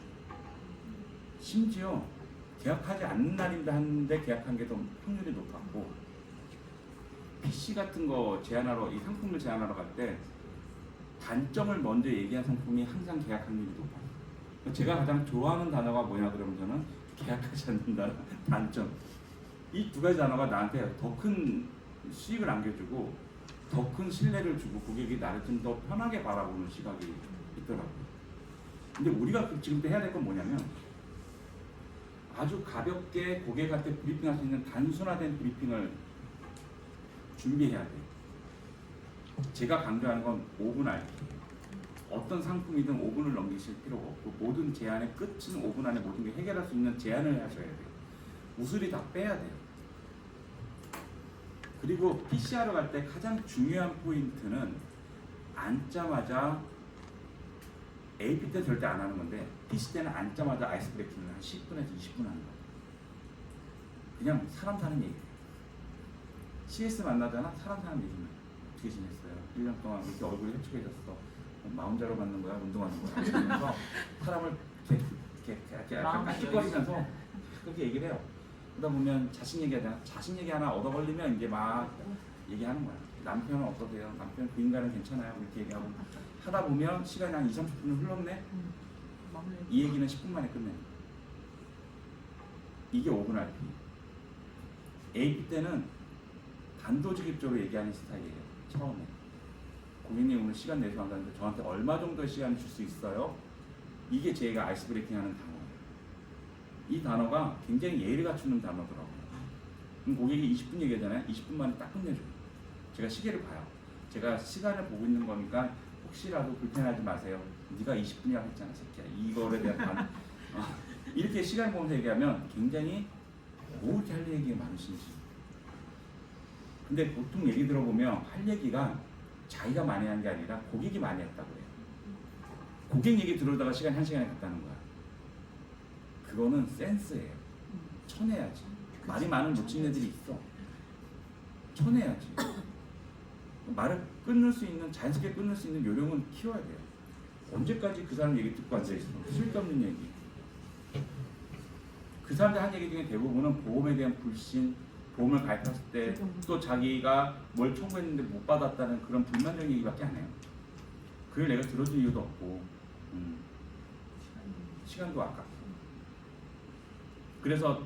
심지어 계약하지 않는 날인데 하는데 계약한 게 더 확률이 높았고, PC 같은 거 제안하러, 이 상품을 제안하러 갈 때 단점을 먼저 얘기한 상품이 항상 계약 확률이 높아요. 제가 가장 좋아하는 단어가 뭐냐 그러면 저는 계약하지 않는다, 단점. 이 두 가지 단어가 나한테 더 큰 수익을 안겨주고 더 큰 신뢰를 주고 고객이 나를 좀 더 편하게 바라보는 시각이 있더라고요. 근데 우리가 지금 해야 될 건 뭐냐면 아주 가볍게 고객한테 브리핑할 수 있는 단순화된 브리핑을 준비해야 돼요. 제가 강조하는 건 5분 알기예요. 어떤 상품이든 5분을 넘기실 필요가 없고 모든 제안의 끝은 5분 안에 모든 게 해결할 수 있는 제안을 하셔야 돼요. 우스리 다 빼야 돼요. 그리고 PC하러 갈 때 가장 중요한 포인트는 앉자마자 AP 때 절대 안 하는 건데 PC 때는 앉자마자 아이스 브레이킹을 한 10분에서 20분 하는 거예요. 그냥 사람 사는 얘기예요. CS 만나잖아? 사람 사는 얘기만. 어떻게 지냈어요? 1년 동안 이렇게 얼굴이 헬쭉해졌어. 마음자로 받는 거야? 운동하는 거야? 이러면서 사람을 이렇게 약간 깍둑거리면서 그렇게 얘기를 해요. 그러다 보면 자신 얘기하잖아. 자신 얘기 하나 얻어 걸리면 이제 막 얘기하는 거야. 남편은 어떠세요? 남편 그 인간은 괜찮아요? 이렇게 얘기하고 하다 보면 시간이 한 20-30분 흘렀네? 이 얘기는 10분 만에 끝내. 이게 5분 RP. AP 때는 단도직입적으로 얘기하는 스타일이에요. 처음에. 고객님 오늘 시간 내서 한다는데 저한테 얼마 정도의 시간을 줄 수 있어요? 이게 제가 아이스 브레이킹 하는 단어예요. 이 단어가 굉장히 예의를 갖추는 단어더라고요. 그럼 고객이 20분 얘기하잖아요. 20분 만에 딱 끝내줘요. 제가 시계를 봐요. 제가 시간을 보고 있는 거니까 혹시라도 불편하지 마세요. 네가 20분이라고 했잖아, 새끼야. 이거에 대한 단어. 이렇게 시간을 보면서 얘기하면 굉장히 뭐 이렇게 할 얘기가 많으신지. 근데 보통 얘기 들어보면 할 얘기가 자기가 많이 한 게 아니라 고객이 많이 했다고 해요. 고객 얘기 들어다가 시간 1시간이 갔다는 거야. 그거는 센스예요. 쳐내야지. 말이 많은 놓친 애들이 있어. 쳐내야지. 말을 끊을 수 있는, 자연스럽게 끊을 수 있는 요령은 키워야 돼요. 언제까지 그 사람 얘기 듣고 앉아있어? 쓸데없는 얘기. 그 사람들 한 얘기 중에 대부분은 보험에 대한 불신, 보험을 가입했을 때 또 자기가 뭘 청구했는데 못 받았다는 그런 불만적 얘기밖에 안 해요. 그걸 내가 들어줄 이유도 없고 시간도 아깝고. 그래서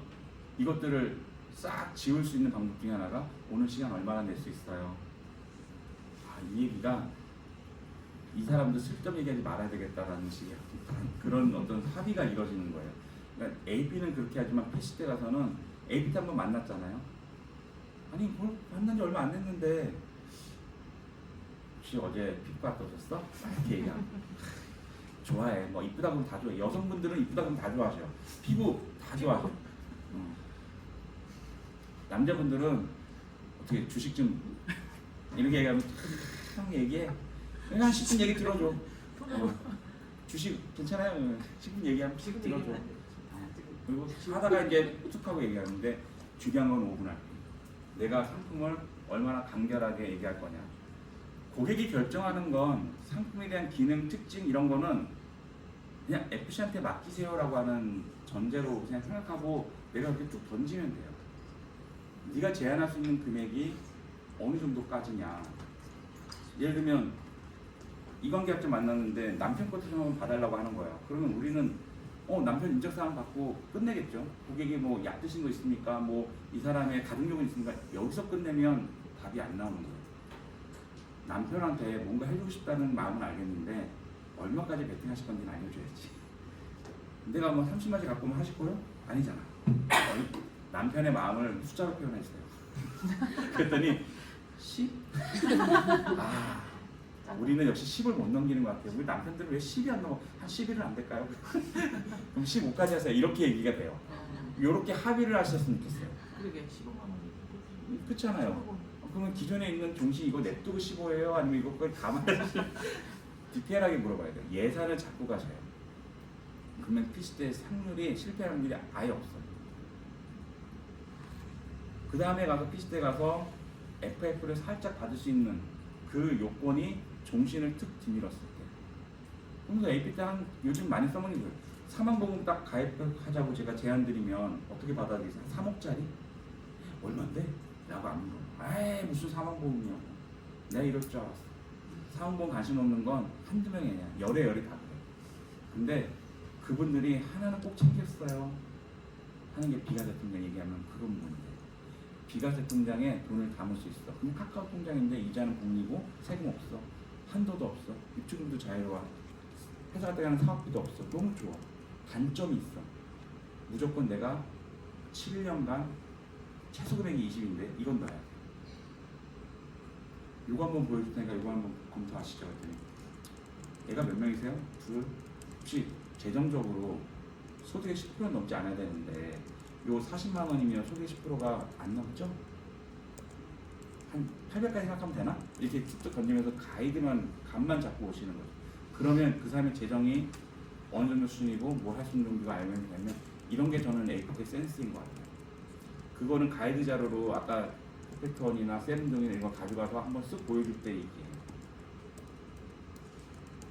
이것들을 싹 지울 수 있는 방법 중에 하나가 오늘 시간 얼마나 낼 수 있어요? 이 얘기가 이 사람도 쓸데없는 얘기하지 말아야 되겠다라는 식의 그런 어떤 합의가 이루어지는 거예요. 그러니까 AP는 그렇게 하지만 PC 때 가서는 AP 때 한번 만났잖아요. 아니 뭘 만난 지 얼마 안 됐는데 혹시 어제 피부과 어떠셨어? 이렇게 얘기하고 좋아해. 뭐 이쁘다 그러면 다 좋아해. 여성분들은 이쁘다 그러면 다 좋아하셔. 피부 다 좋아하셔. 남자분들은 어떻게 주식 좀 이렇게 얘기하면 형 얘기해. 한 10분 얘기 들어줘. 주식 괜찮아요? 10분 얘기하면 10분 들어줘. 그리고 하다가 이제 툭 하고 얘기하는데 중요한 건 5분 할 때. 내가 상품을 얼마나 간결하게 얘기할 거냐. 고객이 결정하는 건 상품에 대한 기능, 특징 이런 거는 그냥 FC한테 맡기세요라고 하는 전제로 그냥 생각하고 내가 그렇게 쭉 던지면 돼요. 네가 제안할 수 있는 금액이 어느 정도까지냐. 예를 들면 이관계약자 만났는데 남편 것도 좀 봐달라고 하는 거예요. 그러면 우리는 남편 인적사항 받고 끝내겠죠. 고객이 뭐 약 드신 거 있습니까? 뭐 이 사람의 가족력은 있습니까? 여기서 끝내면 답이 안 나오는 거예요. 남편한테 뭔가 해주고 싶다는 마음은 알겠는데 얼마까지 베팅하실 건지는 알려줘야지. 내가 뭐 30만씩 갖고 오면 하실 거요? 아니잖아. 남편의 마음을 숫자로 표현했어요. 그랬더니 10? 우리는 역시 10을 못 넘기는 것 같아요. 우리 남편들은 왜 10이 안 넘어? 한 11은 안 될까요? 그럼 15까지 하세요. 이렇게 얘기가 돼요. 이렇게 합의를 하셨으면 좋겠어요. 그러게 15만 원. 그렇잖아요. 그러면 기존에 있는 종시 이거 냅두고 15예요? 아니면 이거까지 다 말하시 디테일하게 물어봐야 돼요. 예산을 잡고 가셔요. 그러면 PC 때 상률이 실패 확률이 아예 없어요. 그 다음에 가서 PC 때 가서 FF를 살짝 받을 수 있는 그 요건이 종신을 툭 뒤밀었을 때. 그래서 AP 때 요즘 많이 써먹는 거예요. 사망보험 딱 가입하자고 제가 제안 드리면 어떻게 받아들이세요? 3억짜리? 얼만데? 라고 안 물어. 아이 무슨 사망보험이냐고. 내가 이럴 줄 알았어. 사망보험 관심 없는 건 한두 명이 아니야. 열에 다 그래. 근데 그분들이 하나는 꼭 챙겼어요 하는 게 비과세 통장 얘기하면 그건 뭔데? 비과세 통장에 돈을 담을 수 있어. 그냥 카카오 통장인데 이자는 공리고 세금 없어. 한도도 없어. 입주금도 자유로워. 회사 갔다 가는 사업비도 없어. 너무 좋아. 단점이 있어. 무조건 내가 7년간 최소 금액이 20인데 이건 넣어야 돼. 이거 한번 보여줄 테니까 이거 한번 검토하시죠. 그랬더니 얘가 몇 명이세요? 둘? 혹시 재정적으로 소득의 10% 넘지 않아야 되는데 요 40만 원이면 소득의 10%가 안 넘죠? 한 800까지 생각하면 되나? 이렇게 툭툭 던지면서 가이드만 감만 잡고 오시는 거죠. 그러면 그 사람의 재정이 어느 정도 수준이고 뭘 할 수 있는 정도가 알면 되면 이런 게 저는 에이프의 센스인 것 같아요. 그거는 가이드 자료로 아까 퍼펙트원이나 세븐종이나 이런 거 가져가서 한번 쓱 보여줄 때 얘기해요.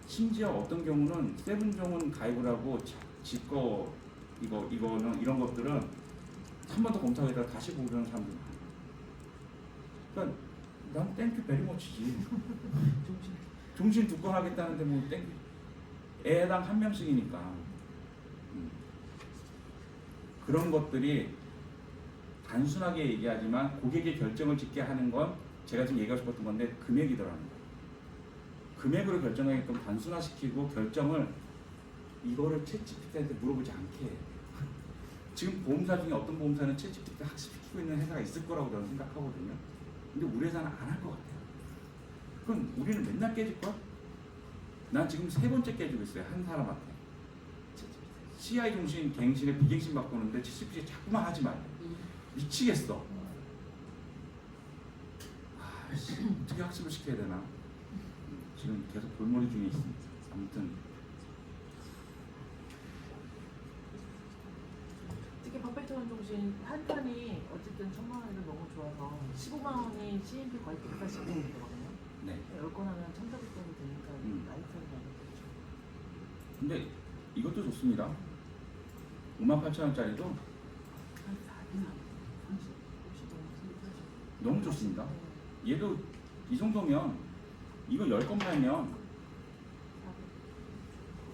심지어 어떤 경우는 세븐종은 가입을 하고 지거 이거는 이런 것들은 한 번 더 검토하다가 다시 보는 사람들 많아요. 그러니까 난 땡큐 베리머치지. 종신 두 건 하겠다는데 뭐 땡큐. 애당 한 명씩이니까. 그런 것들이 단순하게 얘기하지만 고객의 결정을 짓게 하는 건 제가 지금 얘기하고 싶었던 건데 금액이더라는 거예요. 금액으로 결정하게끔 단순화시키고 결정을 이거를 챗GPT한테 물어보지 않게 해요. 지금 보험사 중에 어떤 보험사는 챗GPT 학습시키고 있는 회사가 있을 거라고 저는 생각하거든요. 근데 우리 회사는 안 할 것 같아요. 그럼 우리는 맨날 깨질걸? 난 지금 3번째 깨지고 있어요. 한 사람한테. CI 종신, 갱신에 비갱신 바꾸는데 챗GPT 자꾸만 하지 말래. 미치겠어. 어떻게 학습을 시켜야 되나? 지금 계속 골머리 중에 있습니다. 아무튼 특히 퍼펙트원 종신 한 판이 어쨌든 1,000만 원이 너무 좋아서 15만 원이 CMP 거의 140원이거든요. 네. 10건 하면 1,400원이 되니까 라이트하게 하겠죠. 근데 이것도 좋습니다. 58,000원짜리도 한 4, 30, 50, 너무 좋습니다. 얘도 이 정도면 이거 10건 팔면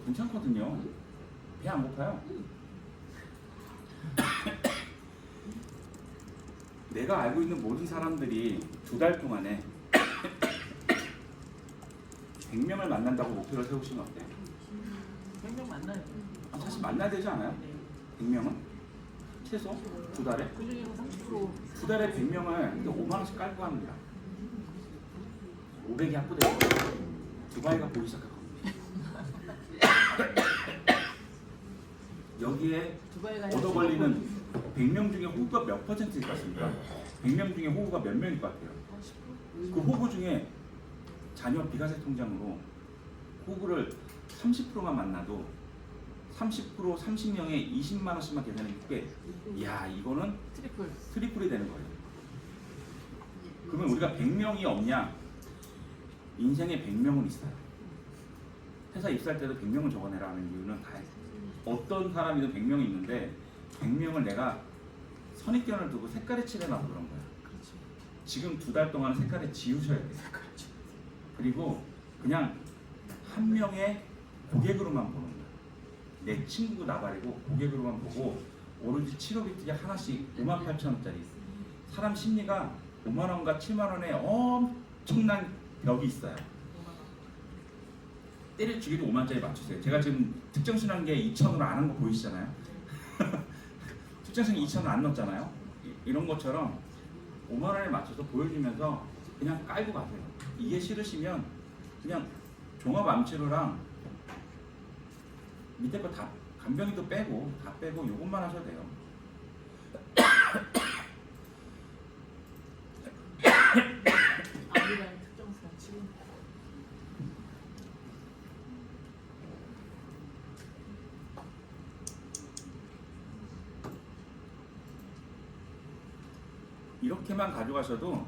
괜찮거든요. 배 안 고파요. 내가 알고 있는 모든 사람들이 2달 동안에 100명을 만난다고 목표를 세우시면 어때요? 100명 만나요. 사실 만나야 되지 않아요? 네. 100명은? 최소? 2달에? 그 중에 30% 2달에 100명을 5만 원씩 깔고 합니다. 500이 확보되고 두바이가 보기 시작할 겁니다. 여기에 두바이가 얻어 걸리는 100명 중에 호구가 몇 %일 것 같습니까? 100명 중에 호구가 몇 명일 것 같아요? 그 호구 중에 자녀 비과세 통장으로 호구를 30%만 만나도 30% 30명에 20만 원씩만 계산해 줄게. 이야 이거는 트리플이 되는 거예요. 그러면 우리가 100명이 없냐? 인생에 100명은 있어요. 회사 입사할 때도 100명을 적어내라 하는 이유는 다 어떤 사람이든 100명이 있는데 100명을 내가 선입견을 두고 색깔에 칠해놔서 그런 거야. 지금 2달 동안 색깔에 지우셔야 돼요. 그리고 그냥 한 명의 고객으로만 보는 거야. 내 친구 나발이고 고객으로만 보고 오로지 7호비트에 하나씩 58,000원짜리. 사람 심리가 5만원과 7만원에 엄청난 벽이 있어요. 때려 주기도 5만원짜리 맞추세요. 제가 지금 특정순환 게 2,000으로 안 한 거 보이시잖아요. 특정순환 2,000을 안 넣었잖아요. 이런 것처럼 5만원에 맞춰서 보여주면서 그냥 깔고 가세요. 이게 싫으시면 그냥 종합 암치료랑 밑에 거 다 간병이도 빼고 다 빼고 요것만 하셔도 돼요. 아니랑 특정사 치료. 이렇게만 가져가셔도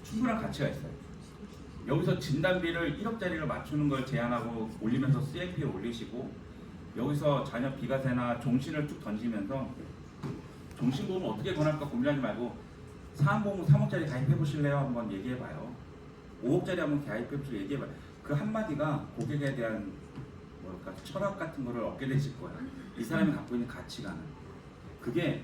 충분한 가치가 있어요. 여기서 진단비를 1억짜리로 맞추는 걸 제안하고 올리면서 CMP에 올리시고 여기서 자녀 비과세나 종신을 쭉 던지면서 종신보험을 어떻게 권할까 고민하지 말고 사안보험 3억짜리 가입해 보실래요? 한번 얘기해 봐요. 5억짜리 한번 가입해 보시고 얘기해 봐요. 그 한마디가 고객에 대한 뭐랄까 철학 같은 거를 얻게 되실 거야. 이 사람이 갖고 있는 가치관은. 그게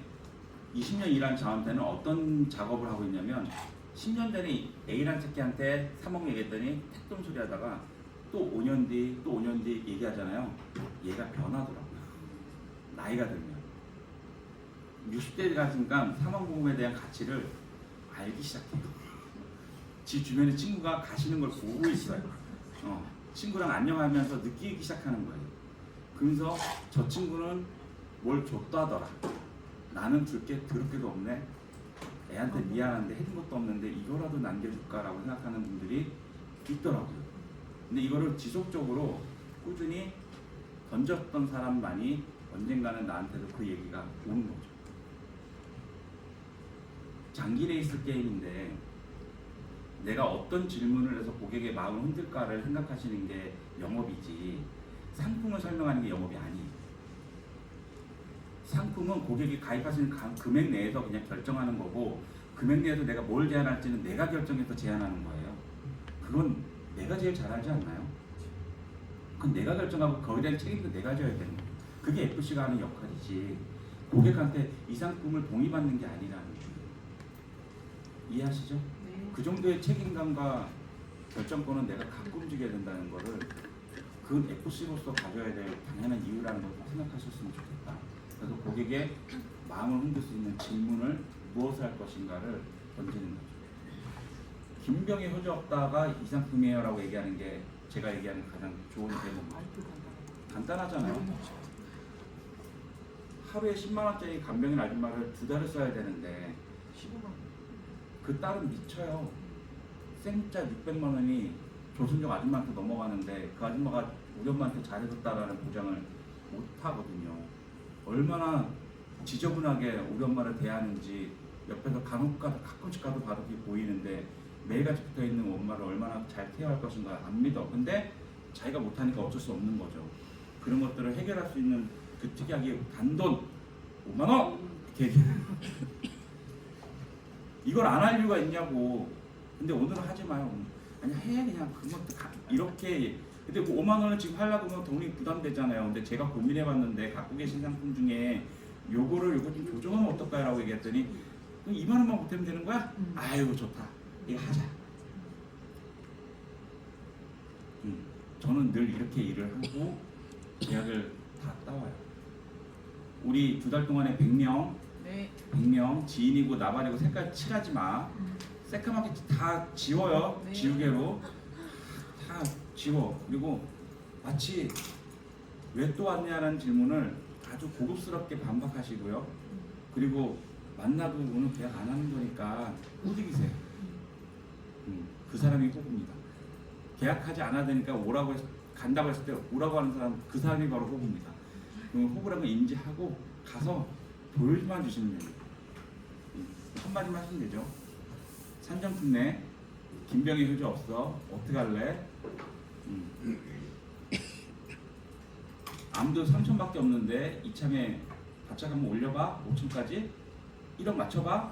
20년 일한 저한테는 어떤 작업을 하고 있냐면 10년 전에 A라는 새끼한테 3억 얘기했더니 택돈 소리 하다가 또 5년 뒤, 또 5년 뒤 얘기하잖아요. 얘가 변하더라고요. 나이가 들면. 60대 가니까 사망보험에 대한 가치를 알기 시작해요. 지 주변에 친구가 가시는 걸 보고 있어요. 친구랑 안녕하면서 느끼기 시작하는 거예요. 그러면서 저 친구는 뭘 줬다더라. 나는 줄 게 더럽게도 없네. 애한테 미안한데 해준 것도 없는데 이거라도 남겨줄까라고 생각하는 분들이 있더라고요. 근데 이거를 지속적으로 꾸준히 던졌던 사람만이 언젠가는 나한테도 그 얘기가 오는 거죠. 장기 레이스 게임인데 내가 어떤 질문을 해서 고객의 마음을 흔들까를 생각하시는 게 영업이지 상품을 설명하는 게 영업이 아니에요. 상품은 고객이 가입하시는 금액 내에서 그냥 결정하는 거고 금액 내에서 내가 뭘 제안할지는 내가 결정해서 제안하는 거예요. 그건 내가 제일 잘하지 않나요? 그건 내가 결정하고 거기에 대한 책임도 내가 져야 되는 거예요. 그게 FC가 하는 역할이지 고객한테 이 상품을 동의받는 게 아니라는 거예요. 이해하시죠? 네. 그 정도의 책임감과 결정권은 내가 갖고 움직여야 된다는 거를 그건 FC로서 가져야 될 당연한 이유라는 걸 생각하셨으면 좋겠다. 그래서 고객의 마음을 흔들 수 있는 질문을 무엇을 할 것인가를 던지는 거죠. 김병희 효자 없다가 이 상품이에요 라고 얘기하는 게 제가 얘기하는 가장 좋은 대목입니다. 간단하잖아요. 하루에 10만 원짜리 간병인 아줌마를 2달을 써야 되는데 15만 원. 그 딸은 미쳐요. 생짜 600만 원이 조순정 아줌마한테 넘어가는데 그 아줌마가 우리 엄마한테 잘해줬다라는 보장을 못 하거든요. 얼마나 지저분하게 우리 엄마를 대하는지 옆에서 간혹 가끔씩 가도 바르게 보이는데 매일같이 붙어있는 엄마를 얼마나 잘 케어할 것인가 안 믿어. 근데 자기가 못하니까 어쩔 수 없는 거죠. 그런 것들을 해결할 수 있는 그 특이하게 단돈 5만 원! 이렇게 얘기해요. 이걸 안 할 이유가 있냐고. 근데 오늘은 하지 마요. 아니 해 그냥 그것도 이렇게. 근데 그 5만 원을 지금 하려고 하면 돈이 부담되잖아요. 근데 제가 고민해봤는데 갖고 계신 상품 중에 요거 좀 조정하면 어떨까요? 라고 얘기했더니 2만 원만 보태면 되는 거야? 아유 좋다. 이거 하자. 저는 늘 이렇게 일을 하고 계약을 다 따와요. 우리 2달 동안에 100명 네. 100명 지인이고 나발이고 색깔 칠하지 마. 새까맣게 다 지워요. 네. 지우개로 다 지워. 그리고 마치 왜 또 왔냐는 질문을 아주 고급스럽게 반박하시고요. 그리고 만나도 오늘 계약 안 하는 거니까 호dig이세요. 그 사람이 호구입니다. 계약하지 않아야 되니까 오라고 간다고 했을 때 오라고 하는 사람 그 사람이 바로 호구입니다. 그럼 호구라는 걸 인지하고 가서 보여만 주시면 됩니다. 한마디만 하시면 되죠. 산정특례 김병희 효자 없어 어떻게 할래? 암도 3천밖에 없는데 이참에 바짝 한번 올려봐 5천까지 1억 맞춰봐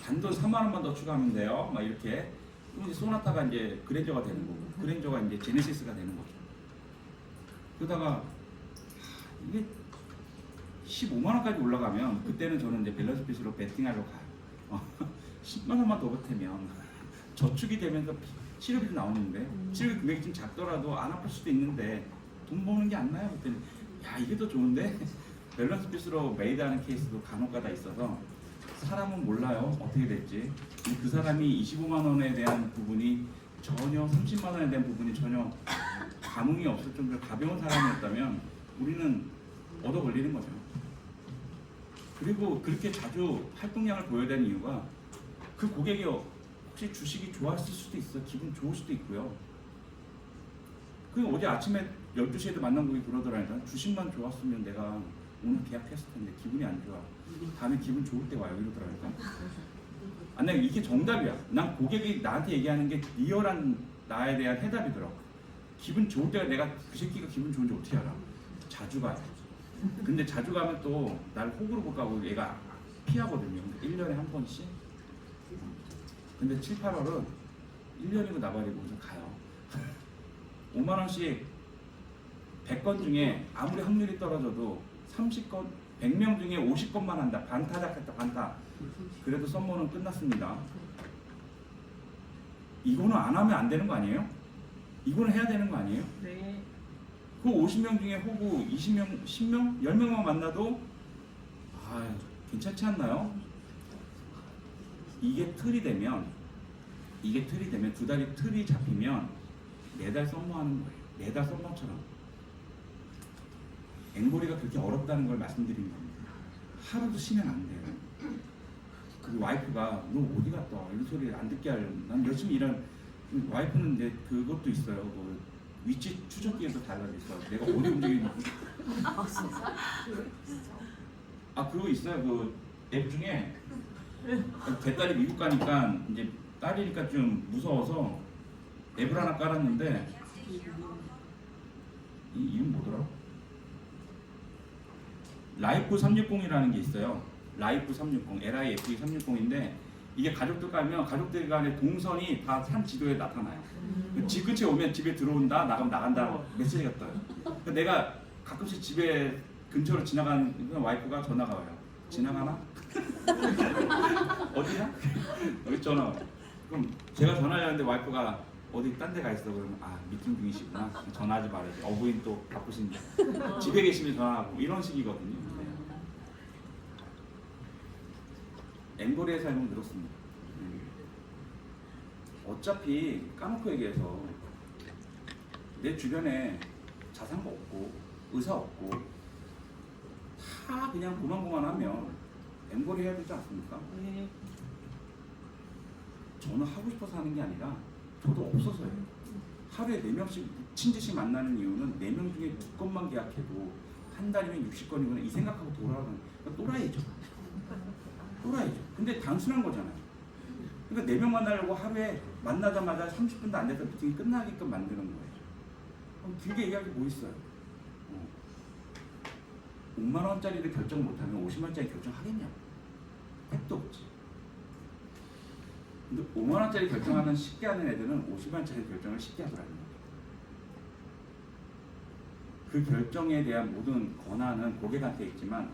단돈 3만 원만 더 추가하면 돼요. 막 이렇게 그럼 이제 소나타가 이제 그랜저가 되는 거고 그랜저가 이제 제네시스가 되는 거죠. 그러다가 이게 15만 원까지 올라가면 그때는 저는 이제 밸런스 핏으로 베팅하러 가요. 10만 원만 더 보태면 저축이 되면서 치료비도 나오는데 치료비 금액이 좀 작더라도 안 아플 수도 있는데 돈 버는 게 안 나요. 그때는 야 이게 더 좋은데 밸런스 핏으로 메이드하는 케이스도 간혹가다 있어서 사람은 몰라요 어떻게 될지. 근데 그 사람이 25만 원에 대한 부분이 전혀 30만 원에 대한 부분이 전혀 감흥이 없을 정도로 가벼운 사람이었다면 우리는 얻어 걸리는 거죠. 그리고 그렇게 자주 활동량을 보여야 되는 이유가 그 고객이 혹시 주식이 좋았을 수도 있어. 기분 좋을 수도 있고요. 그 어제 아침에 12시에도 만난 고객이 그러더라니까. 주식만 좋았으면 내가 오늘 계약했을 텐데 기분이 안 좋아. 다음에 기분 좋을 때 와요. 이러더라니까. 아니 이게 정답이야. 난 고객이 나한테 얘기하는 게 리얼한 나에 대한 해답이더라고. 기분 좋을 때가 내가 그 새끼가 기분 좋은지 어떻게 알아? 자주 가요. 근데 자주 가면 또 날 호구로 못 가고 얘가 피하거든요. 1년에 한 번씩. 근데 7, 8월은 1년이고 나발이고 좀 가요. 5만 원씩 100건 중에 아무리 확률이 떨어져도 30건, 100명 중에 50건만 한다. 반타작했다, 반타. 그래도 썸머는 끝났습니다. 이거는 안 하면 안 되는 거 아니에요? 이거는 해야 되는 거 아니에요? 네. 그 50명 중에 호구 20명, 10명, 10명만 만나도 괜찮지 않나요? 이게 틀이 되면 두 달이 틀이 잡히면 매달 썸머하는 거예요. 매달 썸머처럼. 앵벌이가 그렇게 어렵다는 걸 말씀드린 겁니다. 하루도 쉬면 안 돼요. 그 와이프가 너 어디 갔다 와? 이런 소리 안 듣게 하려고. 난 열심히 일한 와이프는 이제 그것도 있어요. 그 위치 추적기에도 달라져 있어. 내가 어디 움직이는지. 아 진짜? 그거 있어요. 그 앱 중에 제 딸이 미국 가니까 이제 딸이니까 좀 무서워서 앱을 하나 깔았는데 이 이름 뭐더라? 라이프 360이라는 게 있어요. 라이프 360, LIFE 360인데 이게 가족들 가면 가족들 간의 동선이 다 한 지도에 나타나요. 집 근처에 오면 집에 들어온다, 나가면 나간다 메시지가 떠요. 그러니까 내가 가끔씩 집에 근처로 지나가는 와이프가 전화가 와요. 지나가나? 어디야? 여기 전화 와요. 그럼 제가 전화를 하는데 와이프가 어디 딴 데 가 있어. 그러면 미팅 중이시구나. 전화하지 말아야지. 어부인 또 바쁘신데 집에 계시면 전화하고 이런 식이거든요. 앵벌이의 삶은 그렇습니다. 어차피 까놓고 얘기해서 내 주변에 자산가 없고 의사 없고 다 그냥 고만고만하면 앵벌이 해야 되지 않습니까? 네. 저는 하고 싶어서 하는 게 아니라 저도 없어서요. 하루에 4명씩 미친 듯이 만나는 이유는 4명 중에 2건만 계약해도 한 달이면 60건이구나 이 생각하고 돌아가는 또라이죠. 또라이죠. 근데 단순한 거잖아요. 그러니까 4명 만나려고 하루에 만나자마자 30분도 안 돼서 미팅이 끝나게끔 만드는 거예요. 그럼 길게 얘기할 게 뭐 있어요? 5만 원짜리를 결정 못하면 50만 원짜리 결정하겠냐고. 택도 없지. 근데 5만 원짜리 결정하는 쉽게 하는 애들은 50만 원짜리 결정을 쉽게 하더라고요. 그 결정에 대한 모든 권한은 고객한테 있지만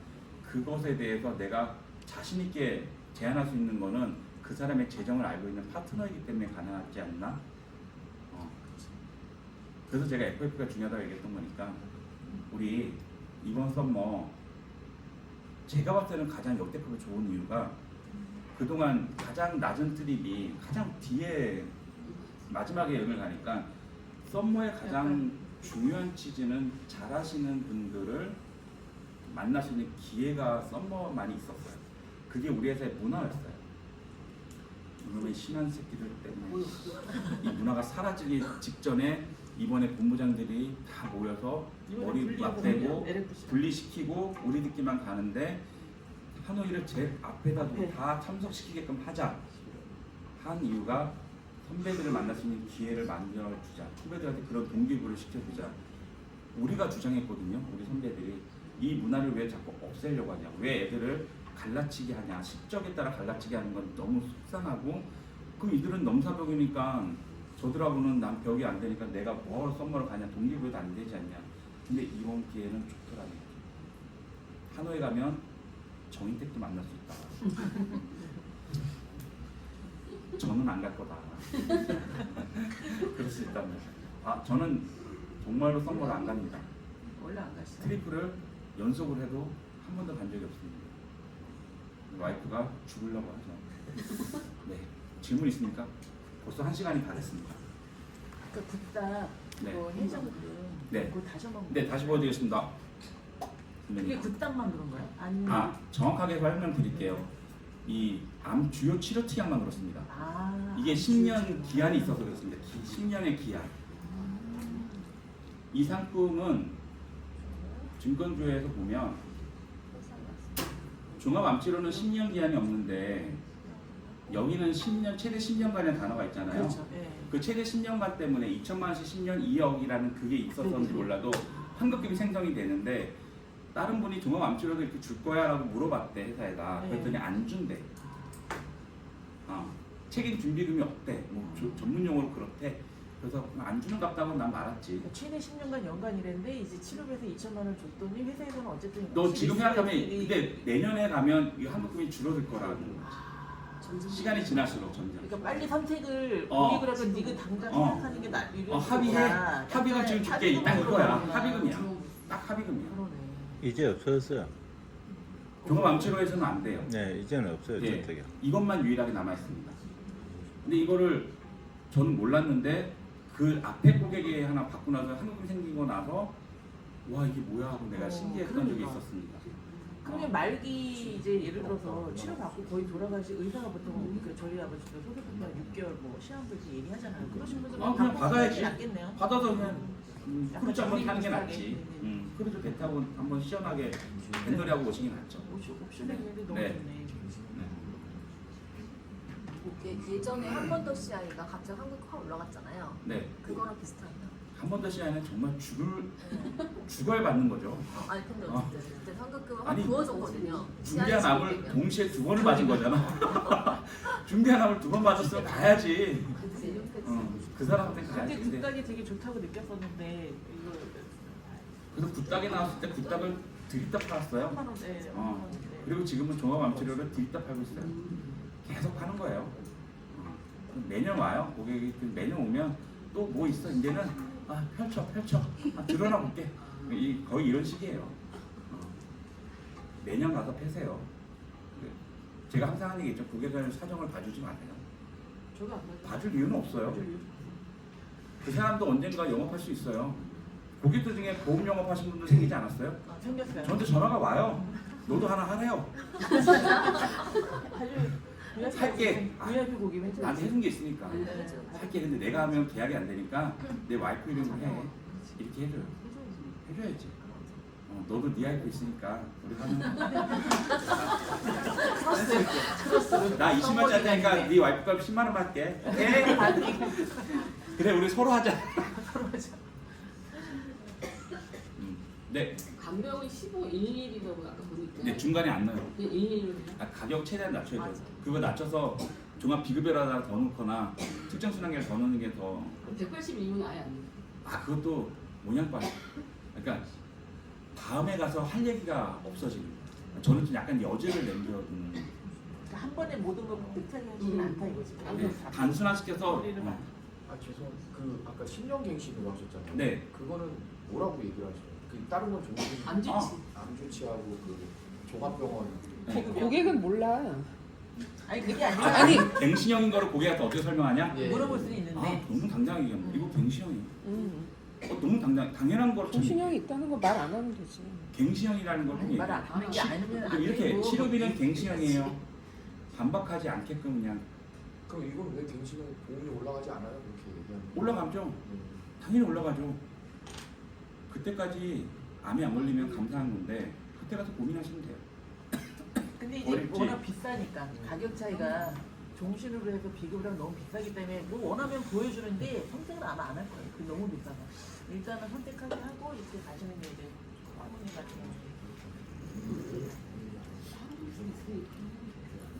그것에 대해서 내가 자신 있게 제안할 수 있는 거는 그 사람의 재정을 알고 있는 파트너이기 때문에 가능하지 않나? 그래서 제가 FF가 중요하다고 얘기했던 거니까 우리 이번 썸머 제가 봤을 때는 가장 역대급으로 좋은 이유가 그동안 가장 낮은 트립이 가장 뒤에 마지막에 여행을 가니까 썸머의 가장 중요한 취지는 잘하시는 분들을 만날 수 있는 기회가 썸머만이 있었어요. 그게 우리 회사의 문화였어요. 이놈의 심한 새끼들 때문에 이 문화가 사라지기 직전에 이번에 본부장들이 다 모여서 머리 맞대고 분리시키고 우리들끼만 가는데 하노이를 제일 앞에다 두고 다 참석시키게끔 하자 한 이유가 선배들을 만날 수 있는 기회를 만들어주자. 후배들한테 그런 동기부여를 시켜주자. 우리가 주장했거든요. 우리 선배들이 이 문화를 왜 자꾸 없애려고 하냐. 왜 애들을 갈라치기 하냐. 실적에 따라 갈라치기 하는 건 너무 속상하고 그럼 이들은 넘사벽이니까 저들하고는 난 벽이 안 되니까 내가 뭐 썸머를 가냐. 동기부여도 안 되지 않냐. 근데 이번 기회는 좋더라고요. 하노이 가면 정인택도 만날 수 있다. 저는 안 갈 거다. 그럴 수 있다면. 저는 정말로 썸머를 안 갑니다. 원래 안 갔어요. 트리플을 연속을 해도 한 번도 간 적이 없습니다. 와이프가 죽으려고 하죠. 네. 질문 있습니까? 벌써 1시간이 다 됐습니다. 그 굿다 네. 그거 해장국은 네. 그거 다시 한번 네, 다시 보여드리겠습니다. 그게 굿단만 그런 거예요? 아니면 정확하게 설명드릴게요. 이 암 주요 치료 치약만 그렇습니다. 이게 주요 10년 기한이 있어서 그렇습니다. 10년의 기한. 이 상품은 증권주에서 보면 종합암치료는 10년 기한이 없는데 여기는 10년 최대 10년간의 단어가 있잖아요. 그렇죠. 네. 그 최대 10년간 때문에 2천만 원씩 10년 2억이라는 그게 있었는지 몰라도 환급금이 생성이 되는데 다른 분이 종합암치료도 이렇게 줄 거야라고 물어봤대 회사에다. 네. 그랬더니 안 준대. 책임 준비금이 없대. 뭐 전문 용어로 그렇대. 그래서 안 주는 같다고 난 말았지. 그러니까 최대 10년간 연간이랬는데 이제 치료비에서 2천만 원 줬더니 회사에서는 어쨌든 너 지금 생각하면 일이- 근데 내년에 가면 이 환급금이 줄어들 거라고. 아, 시간이 지날수록 점점. 그러니까 빨리 선택을 어. 고객을 하든 네가 당장 어. 선택하는 게 유리한 합의해. 합의금 지금 줄게. 딱 이거야. 합의금이야. 딱 합의금이야. 그러네. 이제 없어졌어요. 종합암치료에서는 안 돼요. 네, 이제는 없어요. 예, 저쪽에. 이것만 유일하게 남아 있습니다. 근데 이거를 저는 몰랐는데 그 앞에 고객이 하나 받고 나서 환급금 생기고 나서 와 이게 뭐야 하고 내가 신기했던 적이 그러니까. 있었습니다. 그러면 말기 이제 예를 들어서 치료받고 거의 돌아가시 의사가 보통 그 저희 아버지도 소득부터 6개월 뭐 시한부 이렇게 얘기하잖아요. 그러신 분들은 그냥 받아야지. 낫겠네요. 받아서 그냥 크루즈 한번 타는 게 비슷하게. 낫지. 크루즈 배 타고 한번 시원하게 뱃놀이 하고 오시는 게 낫죠. 옵션이 있는데 너무 네. 좋네. 예전에 한 번 더 CI가 갑자기 한국 확 올라갔잖아요. 네. 그거랑 비슷한가요? 한 번 더 시간에는 정말 죽어야 받는 거죠. 아니 근데 어쨌든 그때 환급금을 확 아니, 부어줬거든요. 중대한 암을 동시에 두 번을 맞은 거잖아. 중대한 암을 두 번 맞았으면 가야지. 그치. 그 사람한테 가야지. 근데 근데 굿닥이 되게 좋다고 느꼈었는데 이거 그래서 굿닥이 나왔을 때 굿닥을 드립다 팔았어요. 3만 원에 그리고 지금은 종합암치료를 드립다 팔고 있어요. 계속 파는 거예요. 매년 와요. 고객이 매년 오면 또 뭐 있어 이제는 펼쳐 드러나 볼게. 거의 이런 식이에요. 매년 가서 패세요. 제가 항상 하는 얘기죠. 고객을 사정을 봐주지 마세요. 저도 안 맞아요. 봐줄 이유는 없어요. 그 사람도 언젠가 영업할 수 있어요. 고객들 중에 보험 영업하신 분들 생기지 않았어요? 생겼어요. 저한테 전화가 와요. 너도 하나 하래요. 살게. VIP 고기 왠지 나한테 해준 게 있으니까. 네. 살게. 근데 내가 하면 계약이 안 되니까 내 와이프 이름으로 해. 이렇게 해줘요. 해줘야지. 너도 네 와이프 있으니까 우리 하는 나 20만짜리 하니까 네 와이프 값 10만 원 받게. 오케이? 그래 우리 서로 하자. 네. 간병은 15, 11이라고 아까 보니까 네 중간에 안 넣어요. 11로 가격 최대한 낮춰야죠. 맞아. 그거 낮춰서 종합 비급여라다 더 넣거나 특정 순환계를 더 넣는 게 더. 그럼 182면 아예 안 돼. 그것도 모양빨. 그러니까 다음에 가서 할 얘기가 없어지는 거예요. 저는 좀 약간 여지를 남겨두는. 한 번에 모든 걸 득하게 하지는 않다 이거지. 단순화시켜서. 죄송. 그 아까 10년 갱신으로 하셨잖아요. 네. 그거는 뭐라고 얘기를 하시나요? 그 다른 건 종합 안 좋지. 암조치하고 그 종합병원. 네. 고객은 몰라. 아니 그게 아니라 아니. 갱신형인 거를 고객한테 어떻게 설명하냐? 예. 물어볼 수는 있는데 너무 당당하게 얘기하면 이거 갱신형이에요. 너무 당연한 거를 정신형이 있다는 거 말 안 하면 되지. 갱신형이라는 걸 아니, 말 안 하는 게 아니면 안 이렇게 되고 치료비는 갱신형이에요. 반박하지 않게끔 그냥 그럼 이건 왜 갱신은 보험이 올라가지 않아요? 그렇게 얘기하는. 올라가죠. 당연히 올라가죠. 그때까지 암이 안 걸리면 감사한 건데 그때 가서 고민하시면 돼요. 근데 이제 어렵지? 워낙 비싸니까 가격 차이가 종신으로 해서 비급이랑 너무 비싸기 때문에 뭐 원하면 보여주는데 선택을 아마 안 할 거예요. 그 너무 비싸서 일단은 선택하게 하고 이렇게 가시는 게 이제 할머니 같은 경우.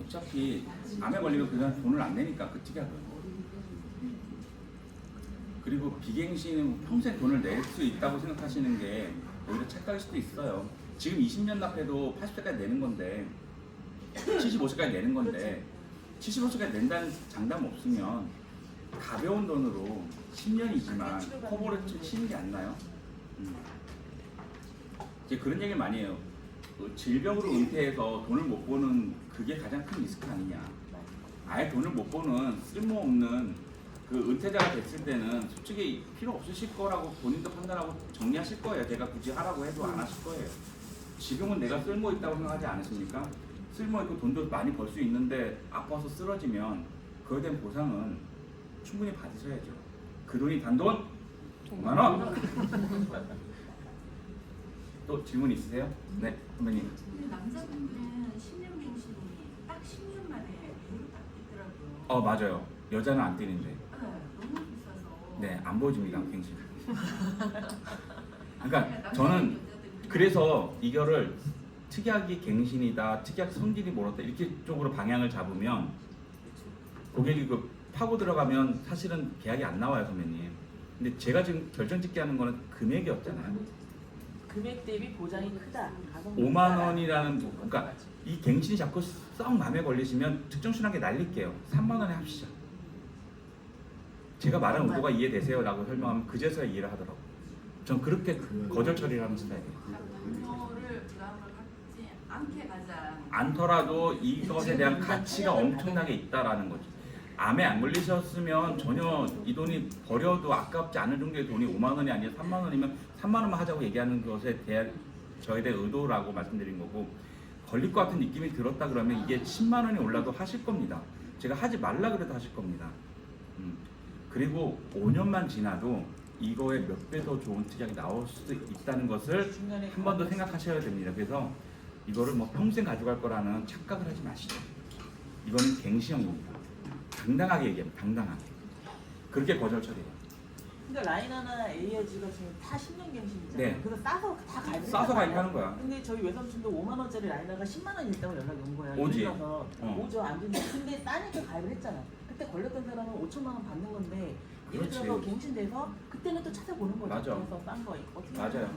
어차피 암에 걸리면 그 사람 돈을 안 내니까 그 특이하고요. 그리고 비갱신은 평생 돈을 낼 수 있다고 생각하시는 게 오히려 착각일 수도 있어요. 지금 20년 납해도 80세까지 내는 건데 75세까지 내는 건데 75세까지 낸다는 장담 없으면 가벼운 돈으로 10년이지만 커버를 치는 게 안 나요? 이제 그런 얘기를 많이 해요. 질병으로 은퇴해서 돈을 못 버는 그게 가장 큰 리스크 아니냐. 아예 돈을 못 버는 쓸모없는 그 은퇴자가 됐을 때는 솔직히 필요 없으실 거라고 본인도 판단하고 정리하실 거예요. 제가 굳이 하라고 해도 안 하실 거예요. 지금은 내가 쓸모 있다고 생각하지 않으십니까? 쓸모 있고 돈도 많이 벌 수 있는데 아파서 쓰러지면 그에 대한 보상은 충분히 받으셔야죠. 그 돈이 단돈 5만 원. 또 질문 있으세요? 네, 선배님. 근데 남자분들은 10년 갱신이 딱 10년 만에 배로 딱 뛰더라고요. 맞아요. 여자는 안 뛰는데. 네, 너무 비싸서. 네, 안 보여줍니다, 갱신. 그러니까 저는 그래서 이거를 특약이 갱신이다, 특약 성질이 뭐렇다 이렇게 쪽으로 방향을 잡으면 고객이 그 파고 들어가면 사실은 계약이 안 나와요, 선배님. 근데 제가 지금 결정짓게 하는 거는 금액이 없잖아요. 금액 대비 보장이 크다. 5만 원이라는 그러니까 이 갱신이 자꾸 썩 마음에 걸리시면 특정 순하게 날릴게요. 3만 원에 합시다. 제가 말한 의도가 이해되세요라고 설명하면 그제서야 이해를 하더라고. 전 그렇게 거절 처리를 하는 스타일이에요. 분노를 부담을 갖지 않게 가자. 않더라도 이것에 대한 가치가 엄청나게 있다라는 거죠. 암에 안 걸리셨으면 전혀 이 돈이 버려도 아깝지 않은 정도의 돈이 5만 원이 아니라 3만 원이면 3만 원만 하자고 얘기하는 것에 대한 저에 대한 의도라고 말씀드린 거고, 걸릴 것 같은 느낌이 들었다 그러면 이게 10만 원이 올라도 하실 겁니다. 제가 하지 말라 그래도 하실 겁니다. 그리고 5년만 지나도 이거에 몇 배 더 좋은 특약이 나올 수도 있다는 것을 한 번 더 생각하셔야 됩니다. 그래서 이거를 뭐 평생 가져갈 거라는 착각을 하지 마시죠. 이거는 갱신형입니다. 당당하게 얘기합니다. 당당하게. 그렇게 거절 처리해요. 그러니까 라이너나 에이어지가 지금 다 10년 갱신이잖아요. 네. 그래서 싸서 다 가입을 싸서 가입하는 거야. 근데 저희 외삼촌도 5만 원짜리 라이너가 10만 원이 있다고 연락이 온 거야. 오지. 그래서 어. 오죠. 안 된다. 근데 따니까 가입을 했잖아. 그때 걸렸던 사람은 5천만 원 받는 건데 예를 그렇지. 들어서 갱신돼서 그때는 또 찾아보는 거죠. 맞아. 그래서 싼 거 어떻게 맞아요.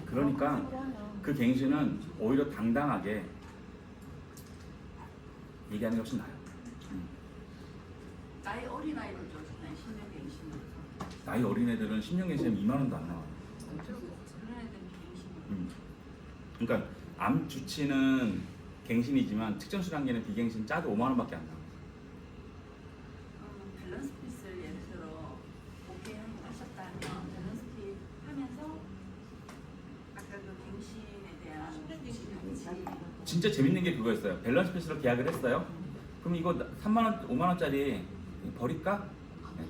그러니까 하면. 그 갱신은 오히려 당당하게 얘기하는 게 훨씬 나아요. 나이 어린 아이들 좋잖아요. 10년 갱신으로. 나이 어린 애들은 10년 갱신이면 2만 원도 안 나와요. 그런 애들은 갱신. 그러니까 암 주치는 갱신이지만 특정 수량계는 비갱신 짜도 5만 원밖에 안 나와요. 밸런스 피스를 예를 들어 오케이 하셨다면 밸런스 피 하면서 아까 그 갱신에 대한 10년 갱신이 진짜 재밌는 게 그거였어요. 밸런스 피스로 계약을 했어요. 그럼 이거 3만 원, 5만 원짜리 버릴까?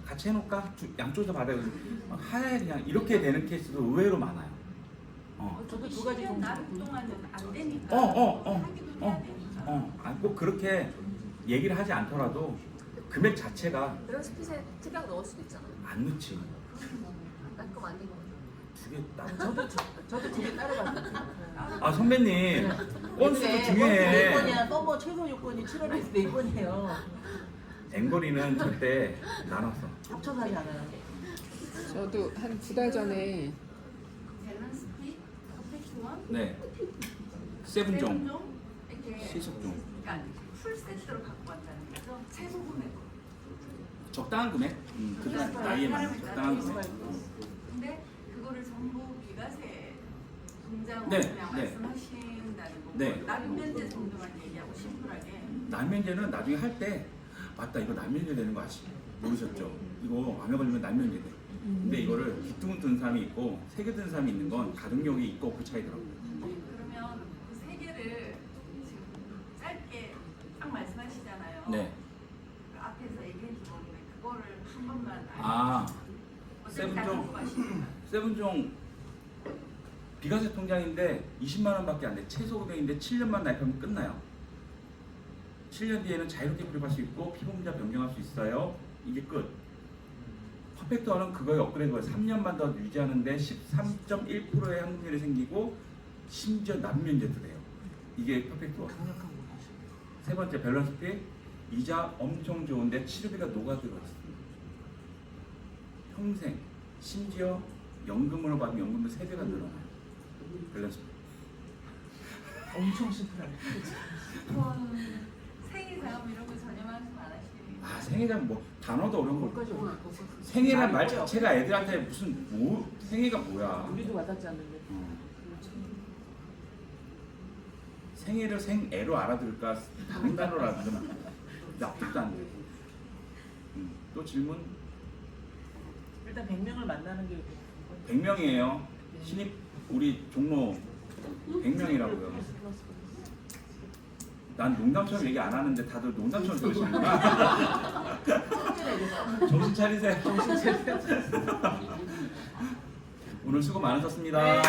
같이 해놓을까? 양쪽에서 받아요. 하에 그냥 이렇게 되는 케이스도 의외로 많아요. 저도 두 가지 10년 나름 종류. 동안은 안 되니까 하기도 해야 되니까. 꼭 그렇게 얘기를 하지 않더라도 금액 자체가 밸런스 핏에 특약 넣을 수도 있잖아. 안 넣지. 깔끔 안 되고. 두개 딱. 저도 두 개 따라봤어요. 아 선배님, 건수도 중요해. 4건이야. 서버 최소 요건이 7월에서 4건이에요. 앵거리는 절대 나눴어. 합쳐서 하지 않아요. 저도 한 2달 전에 밸런스 피, 퍼펙트 원, 네. 세븐종, 세븐종 이렇게 시속종. 그러니까 풀 세트로 갖고 왔다는 거죠. 최소 금액. 적당한 금액. 그 나이에 맞는 적당한 금액. 근데 그거를 전부 비과세 공장으로 네, 그냥 네. 말씀하신다는 거고 네. 낙면제 정도만 얘기하고 심플하게 날면제는 나중에 할 때 맞다 이거 날면제 되는 거 모르셨죠? 이거 암에 걸리면 날면제 돼. 근데 이거를 귀뚱 든 사람이 있고 세개 든 사람이 있는 건 가동력이 있고 없고 차이더라고요. 그러면 그 세 개를 지금 짧게 딱 말씀하시잖아요. 네. 그 앞에서 얘기해 주는데 그거를 한 번만 아, 어떻게 다 세븐종. 갖고 가십니까? 세븐종 비과세 통장인데 20만 원밖에 안 돼. 최소 금액인데 7년만 납입하면 끝나요. 7년 뒤에는 자유롭게 불입할 수 있고 피보험자 변경할 수 있어요. 이게 끝. 퍼펙트원은 그거에 업그레이드가 3년만 더 유지하는데 13.1%의 확률이 생기고 심지어 남면제도 돼요. 이게 퍼펙트원. 세 번째 밸런스 피, 이자 엄청 좋은데 치료비가 녹아들어 있습니다. 평생, 심지어 연금으로 받으면 연금도 3배가 늘어나요. 밸런스 피. 엄청 심플하네. 생일자금 이런 거 전혀 말씀 안 하시니 아 생애장 뭐 단어도 어려운 거. 거기까지 오나? 생애란 말 자체가 애들한테 무슨 뭐 생애가 뭐야. 우리도 와닿지 않는데. 생애를 생애로 알아들을까 다른 단어로 알아들으면 납득도 안 돼. 또 질문? 일단 100명을 만나는 게 100명이에요. 신입 우리 종로 100명이라고요. 난 농담처럼 얘기 안 하는데 다들 농담처럼 들으시는구나. 정신 차리세요. 오늘 수고 많으셨습니다. 네.